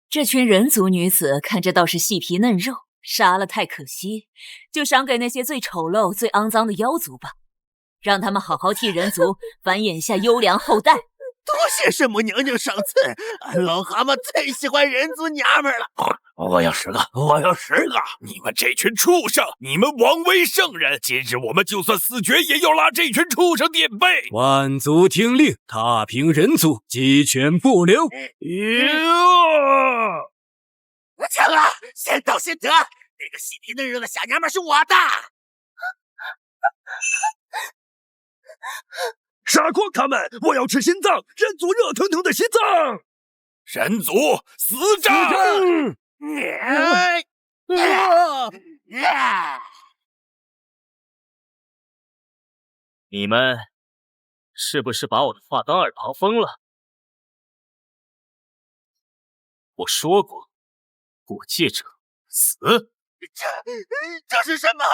这群人族女子看着倒是细皮嫩肉，杀了太可惜，就赏给那些最丑陋、最肮脏的妖族吧，让他们好好替人族繁衍下优良后代。多谢圣母娘娘赏赐，俺老蛤蟆最喜欢人族娘们了。我要10个，我要10个！你们这群畜生，你们枉为圣人！今日我们就算死绝，也要拉这群畜生垫背！万族听令，踏平人族，鸡犬不留。强啊，先到先得，那个细皮嫩肉的小娘们是我的。杀光他们！我要吃心脏，人族热腾腾的心脏！人族死战！你们是不是把我的话当耳旁风了？我说过，过界者死。这是什么？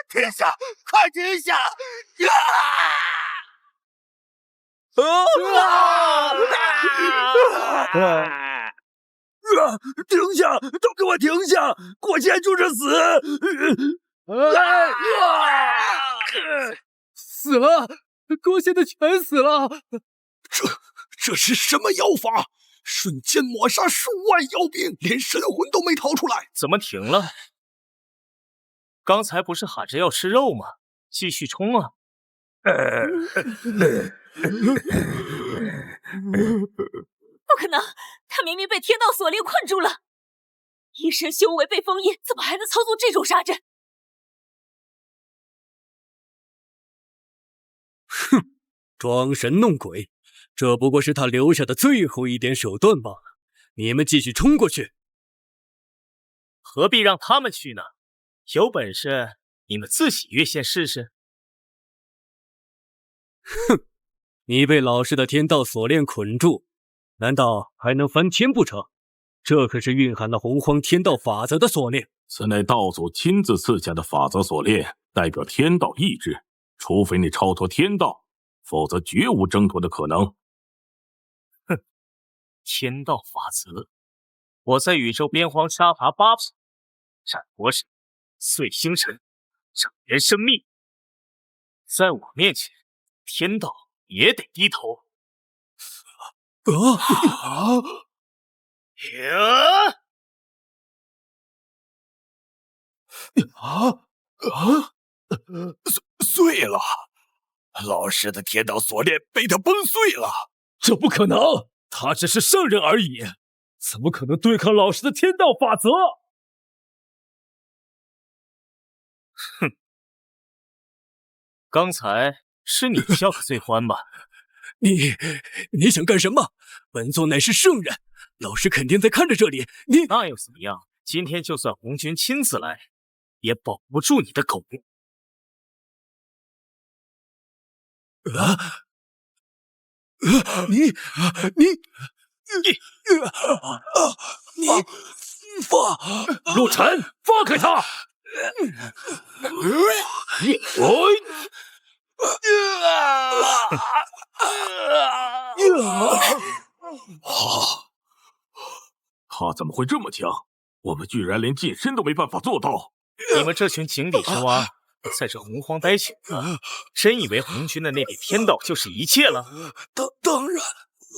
停下！快停下！停下！都给我停下！过界就是死！死了，过界的全死了。这是什么妖法？瞬间抹杀数万妖兵，连神魂都没逃出来。怎么停了？刚才不是喊着要吃肉吗？继续冲啊！不可能，他明明被天道锁链困住了，一身修为被封印，怎么还能操作这种杀阵？哼，装神弄鬼，这不过是他留下的最后一点手段罢了。你们继续冲过去，何必让他们去呢？有本事你们自己越线试试。哼，你被老师的天道锁链捆住，难道还能翻天不成？这可是蕴含了洪荒天道法则的锁链。此乃道祖亲自赐下的法则锁链，代表天道意志。除非你超脱天道，否则绝无挣脱的可能。哼，天道法则，我在宇宙边荒杀伐8品，斩魔神，碎星辰，整人生命，在我面前，天道也得低头。碎了！老师的天道锁链被他崩碎了。这不可能，他只是圣人而已，怎么可能对抗老师的天道法则？哼，刚才是你笑得最欢吧？你想干什么？本座乃是圣人，老师肯定在看着这里。那又怎么样？今天就算红军亲自来，也保不住你的狗命。你放陆晨，放开他！他怎么会这么强？我们居然连近身都没办法做到！你们这群井底之蛙，在这洪荒待久了，真以为红军的那点天道就是一切了？当然，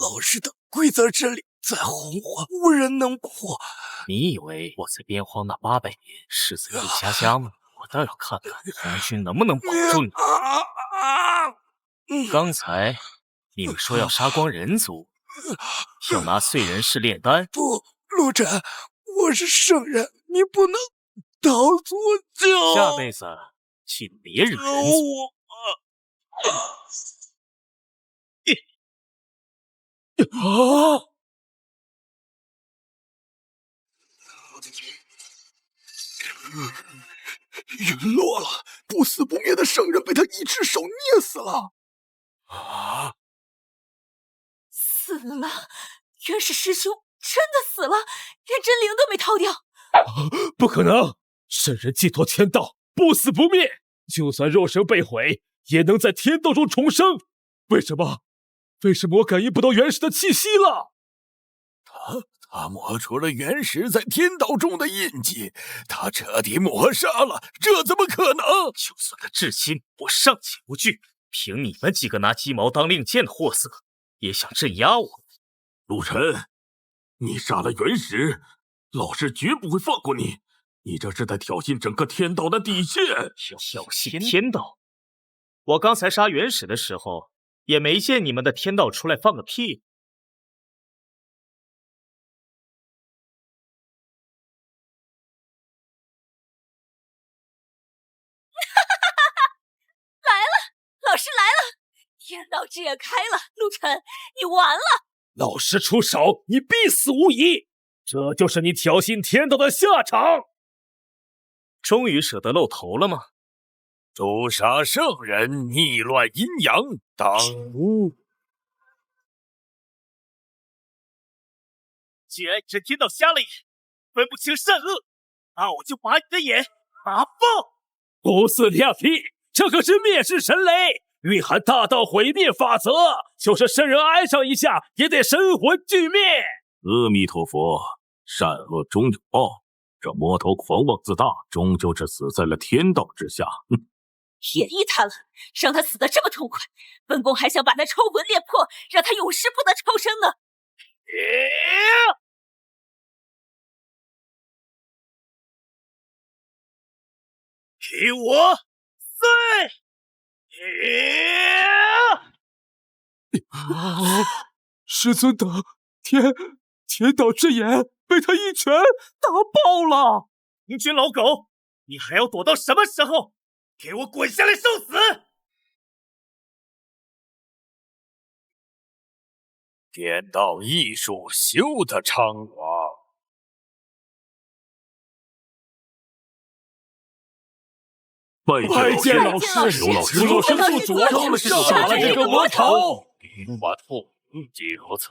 老师的规则之力在洪荒无人能破。你以为我在边荒那800年是在过家家吗？我倒要看看红军能不能保住你。刚才你们说要杀光人族，要拿碎人氏炼丹。不，陆晨，我是圣人，你不能逃出去。下辈子记得别惹人族。陨落了，不死不灭的圣人被他一只手捏死了。死了，元始师兄真的死了，连真灵都没掏掉。不可能！圣人寄托天道，不死不灭，就算肉身被毁，也能在天道中重生。为什么我感应不到元始的气息了？他抹除了元始在天道中的印记，他彻底抹杀了，这怎么可能？就算他至今，我尚且不惧，凭你们几个拿鸡毛当令箭的货色，也想镇压我？陆晨，你杀了元始，老师绝不会放过你！你这是在挑衅整个天道的底线！挑衅天道？我刚才杀元始的时候，也没见你们的天道出来放个屁。来了，老师来了！天道之眼开了，陆晨，你完了！老师出手，你必死无疑！这就是你挑衅天道的下场！终于舍得露头了吗？诛杀圣人，逆乱阴阳，当无！既然你这天道瞎了眼，分不清善恶，那我就把你的眼拔爆！不自量力，这可是灭世神雷，蕴含大道毁灭法则，就是圣人挨上一下，也得神魂俱灭。阿弥陀佛，善恶终有报。这魔头狂妄自大，终究是死在了天道之下。便宜他了，让他死得这么痛快，本宫还想把他抽魂炼魄，让他永世不得超生呢。给我碎！师尊的天道之眼被他一拳打爆了！明君老狗，你还要躲到什么时候？给我滚下来受死！天道艺术修得昌广。拜见老师，刘老师副主杀了这个魔头！林瓦兔，既如此，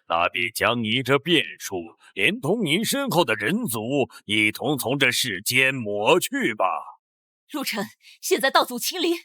那便将你这变数，连同你身后的人族，一同从这世间抹去吧。陆晨，现在道祖亲临，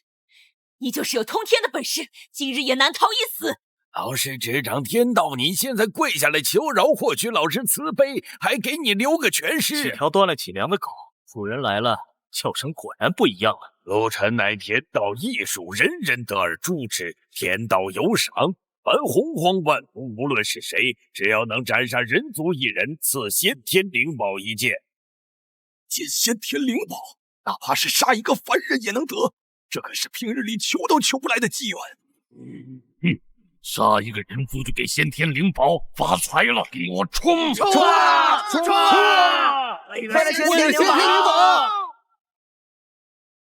你就是有通天的本事，今日也难逃一死。老师执掌天道，你现在跪下来求饶，获取老师慈悲，还给你留个全尸。是条断了脊梁的狗，主人来了，叫声果然不一样了。陆晨乃天道艺术，人人得而诛之，天道有赏。凡洪荒万族，无论是谁，只要能斩杀人族一人，赐先天灵宝一件。先天灵宝，哪怕是杀一个凡人也能得，这可是平日里求都求不来的机缘。杀一个人族就给先天灵宝，发财了！给我冲！冲啊！冲啊！为了先天灵宝！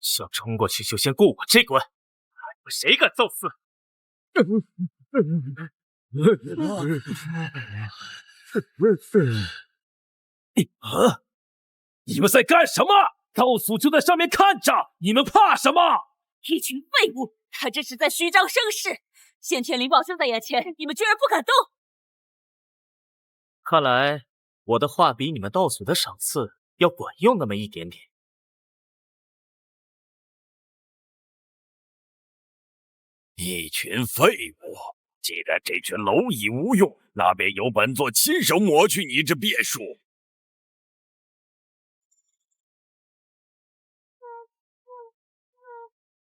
想冲过去就先过我这关，还有谁敢造次？你们在干什么？道祖就在上面看着，你们怕什么？一群废物！他这是在虚张声势。先天灵宝就在眼前，你们居然不敢动！看来我的话比你们道祖的赏赐要管用那么一点点。一群废物！既然这群蝼蚁无用，那便由本座亲手抹去你这变数。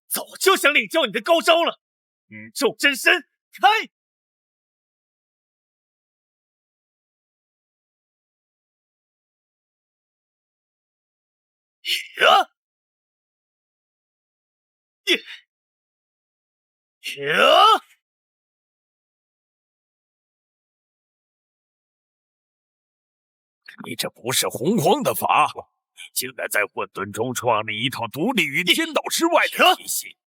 早就想领教你的高招了！宇宙真身开！你这不是洪荒的法，你竟然在混沌中创立一套独立于天道之外的体系。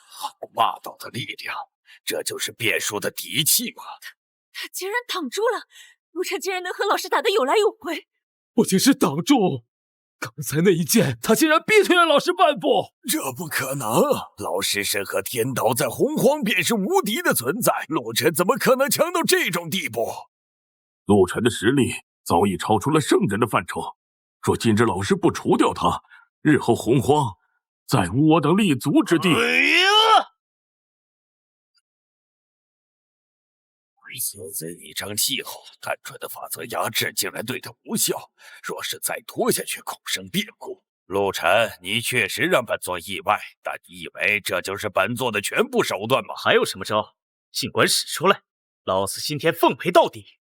好霸道的力量，这就是变数的底气吗？他竟然挡住了，陆晨竟然能和老师打得有来有回。不仅是挡住，刚才那一剑，他竟然逼退了老师半步。这不可能！老师身和天道在洪荒便是无敌的存在，陆晨怎么可能强到这种地步？陆晨的实力早已超出了圣人的范畴。若今日老师不除掉他，日后洪荒再无我等立足之地。此次一场气候，单纯的法则压制竟然对他无效。若是再拖下去，恐生变故。陆晨，你确实让本座意外，但你以为这就是本座的全部手段吗？还有什么招？尽管使出来，老子今天奉陪到底。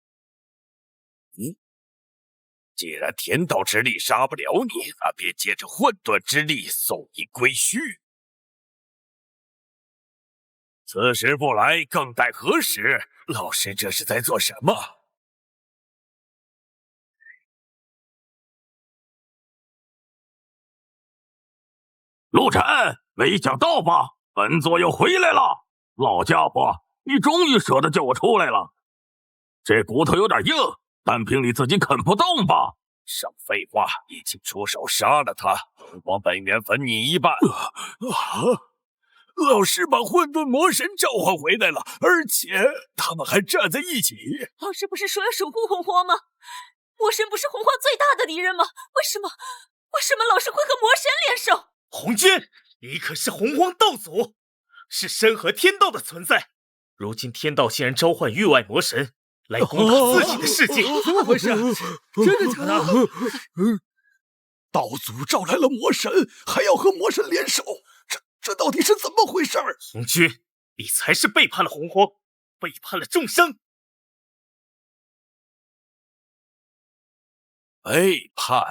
既然天道之力杀不了你，那便借着混沌之力送你归墟。此时不来，更待何时？老师这是在做什么？陆晨，没想到吧？本座又回来了！老家伙，你终于舍得叫我出来了。这骨头有点硬，单凭你自己啃不动吧？少废话，已经出手杀了他，我本源分你一半。老师把混沌魔神召唤回来了，而且他们还站在一起。老师不是说要守护洪荒吗？魔神不是洪荒最大的敌人吗？为什么老师会和魔神联手？红军，你可是洪荒道祖，是身和天道的存在。如今天道竟然召唤域外魔神来攻打自己的世界，怎么回事？真的假的？道祖召来了魔神，还要和魔神联手，这到底是怎么回事？红军，你才是背叛了洪荒，背叛了众生。背叛？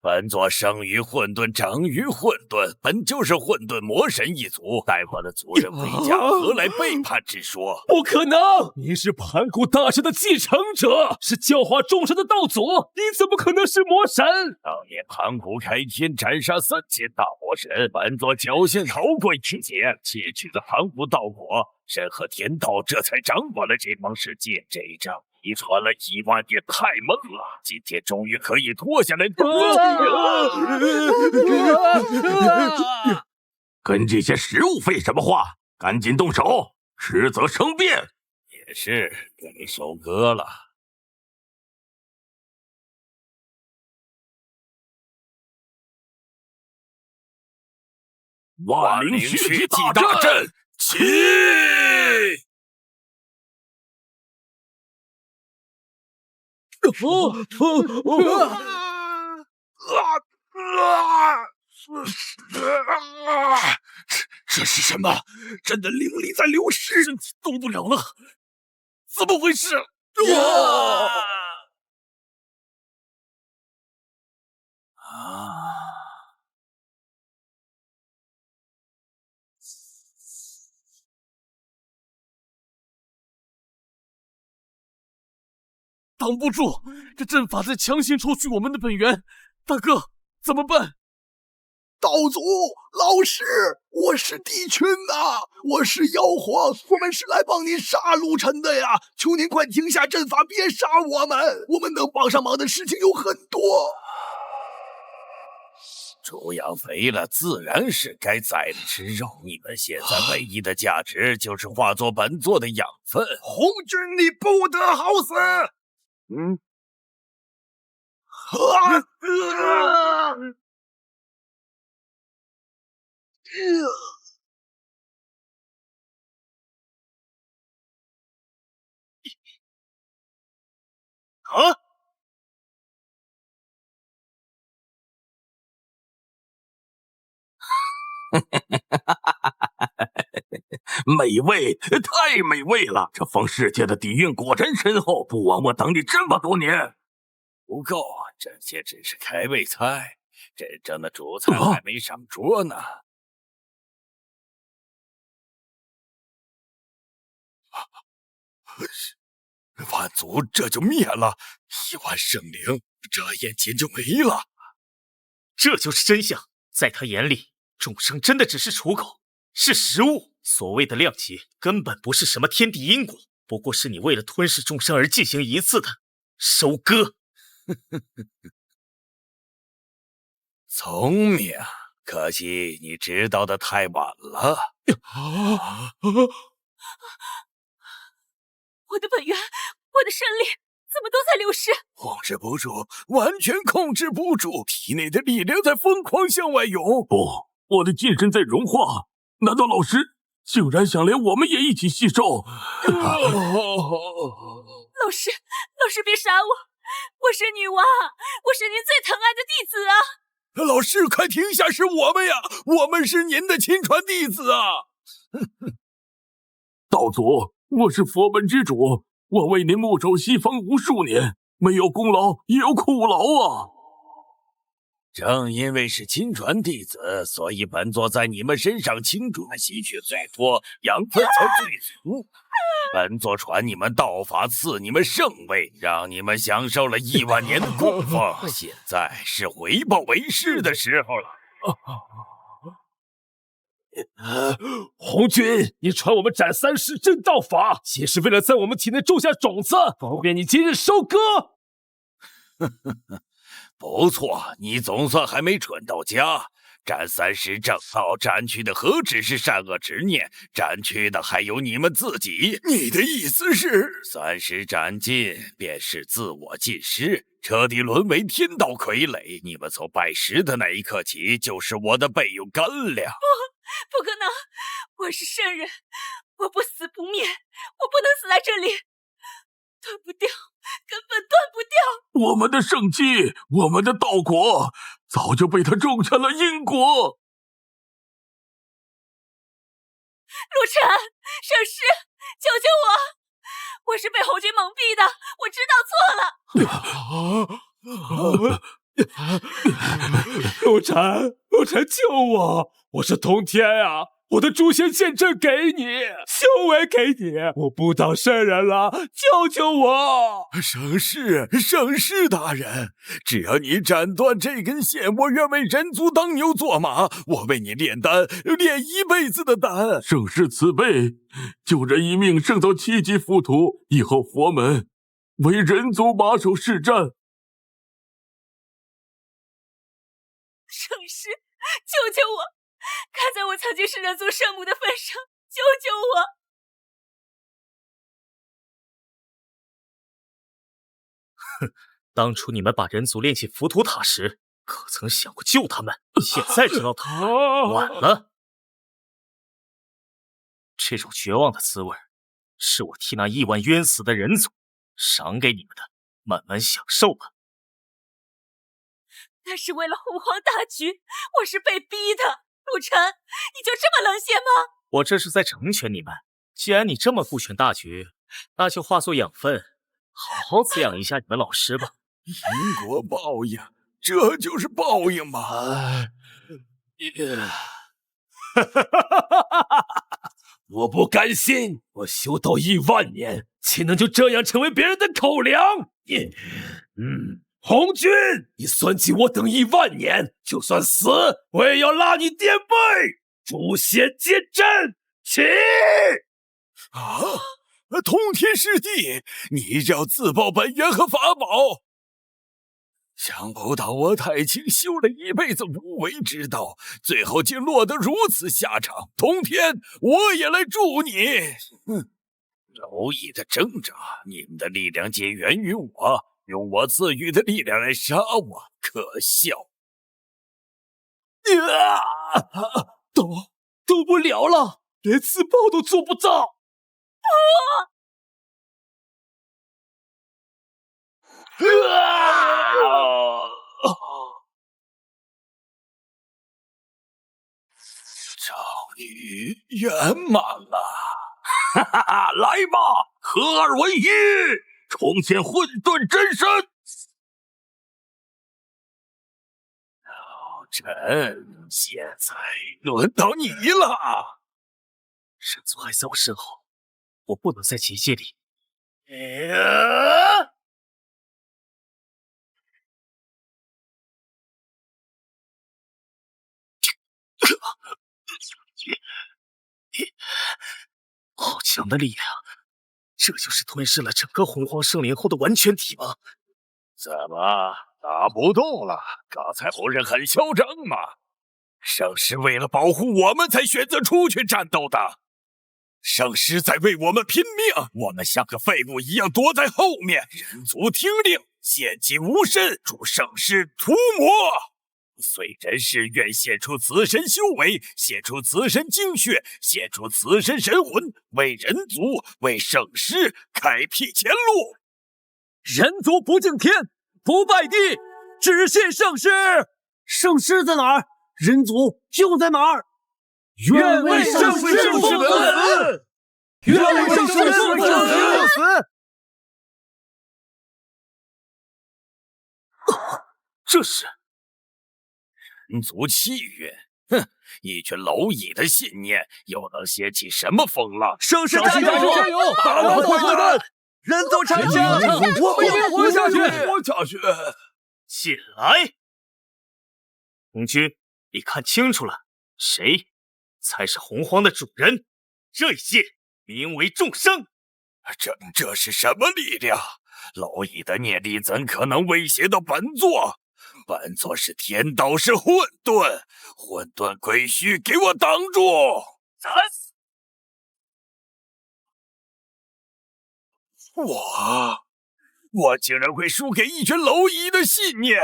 本座生于混沌，长于混沌，本就是混沌魔神一族，带我的族人回家，何来背叛之说？不可能！你是盘古大神的继承者，是教化众生的道祖，你怎么可能是魔神？当年盘古开天斩杀3000大魔神，本座侥幸逃过一劫，窃取了盘古道果，神和天道这才掌管了这方世界。这一仗遗传了1万年，太猛了！今天终于可以脱下来。跟这些食物废什么话？赶紧动手，迟则生变。也是，该收割了。万灵血祭大阵，起！这是什么？朕的灵力在流失，身体动不了了，怎么回事？挡不住，这阵法在强行抽取我们的本源，大哥怎么办？道祖，老师，我是帝群呐，我是妖皇，我们是来帮你杀陆晨的呀！求您快停下阵法，别杀我们能帮上忙的事情有很多。猪养肥了，自然是该宰了吃肉。你们现在唯一的价值就是化作本座的养分。红军，你不得好死！美味，太美味了！这方世界的底蕴果真深厚，不枉我等你这么多年。不够，这些只是开胃菜，真正的主菜还没上桌呢。万族这就灭了，1万圣灵眨眼间就没了。这就是真相，在他眼里，众生真的只是刍狗，是食物。所谓的谅解，根本不是什么天地因果，不过是你为了吞噬众生而进行一次的收割。聪明，可惜你知道的太晚了。我的本源，我的胜利，怎么都在流失？控制不住，完全控制不住，体内的力量在疯狂向外涌。不，我的精神在融化。难道老师竟然想连我们也一起吸收？老师，老师别杀我！我是女娲，我是您最疼爱的弟子啊！老师，快停下！是我们呀，我们是您的亲传弟子啊！道祖，我是佛门之主，我为您牧守西方无数年，没有功劳也有苦劳啊！正因为是亲传弟子，所以本座在你们身上倾注的心血最多，养分才最足。本座传你们道法，赐你们圣位，让你们享受了1万年的供奉，现在是回报为师的时候了。红军，你传我们斩三十正道法，其实为了在我们体内种下种子，方便你今日收割。不错，你总算还没蠢到家。斩30正道斩去的何止是善恶执念，斩去的还有你们自己。你的意思是，30斩尽便是自我尽失，彻底沦为天道傀儡。你们从拜师的那一刻起，就是我的备用干粮。不可能！我是圣人，我不死不灭，我不能死在这里，断不掉，根本断不掉。我们的圣迹，我们的道果，早就被他种下了因果。陆晨，圣师，救救我！我是被红军蒙蔽的，我知道错了。陆晨，陆晨，救我！我是通天啊！我的诛仙剑阵给你，修为给你，我不当圣人了，救救我！圣师大人，只要你斩断这根线，我愿为人族当牛做马，我为你炼丹，炼一辈子的丹。圣师慈悲，救人一命胜造7级浮屠，以后佛门为人族马首是瞻。圣师，救救我！看在我曾经是人族圣母的份上，救救我！哼，当初你们把人族炼起浮屠塔时，可曾想过救他们？现在知道晚了。这种绝望的滋味，是我替那亿万冤死的人族赏给你们的，慢慢享受吧。但是为了洪荒大局，我是被逼的。陆晨，你就这么冷血吗？我这是在成全你们。既然你这么顾全大局，那就化作养分，好好滋养一下你们老师吧。因果报应，这就是报应吗？我不甘心，我修道1万年，岂能就这样成为别人的口粮？红军，你算计我等1万年，就算死，我也要拉你垫背！诛仙剑阵起！啊！通天师弟，你要自爆本源和法宝！想不到我太清修了一辈子无为之道，最后竟落得如此下场。通天，我也来助你！蝼蚁的挣扎，你们的力量皆源于我。用我自愈的力量来杀我，可笑！动不了了，连自爆都做不到。终于圆满了！哈哈哈！来吧，合二为一！重现混沌真身。老臣，现在轮到你了。神族还在我身后，我不能在结界里。好强的力量！这就是吞噬了整个洪荒圣灵后的完全体吗？怎么，打不动了，刚才不是很嚣张吗？圣师为了保护我们才选择出去战斗的，圣师在为我们拼命，我们像个废物一样躲在后面。人族听令，献祭无身，助圣师屠魔。虽真是愿献出此身修为，献出此身精血，献出此身神魂，为人族，为圣师开辟前路。人族不敬天，不拜地，只信圣师。圣师在哪儿？人族就在哪儿？愿为圣师奉死！愿为圣师奉死！这是人族契约，哼！一群蝼蚁的信念，又能掀起什么风浪？圣师加油！加油！大王快乐！人族长江，我们要活下去！活下去！进来，红军，你看清楚了，谁才是洪荒的主人？这一剑名为众生。这是什么力量？蝼蚁的念力怎可能威胁到本座？本座是天道，是混沌，混沌鬼虚，给我挡住！惨死！我竟然会输给一群蝼蚁的信念！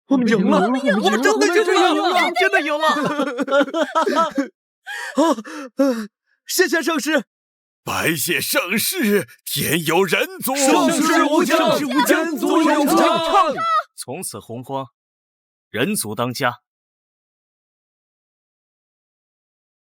我们赢了！我们真的赢了！真的赢了！谢谢圣师！拜谢圣师！天有人族，圣师无疆，人族有疆。从此洪荒，人族当家。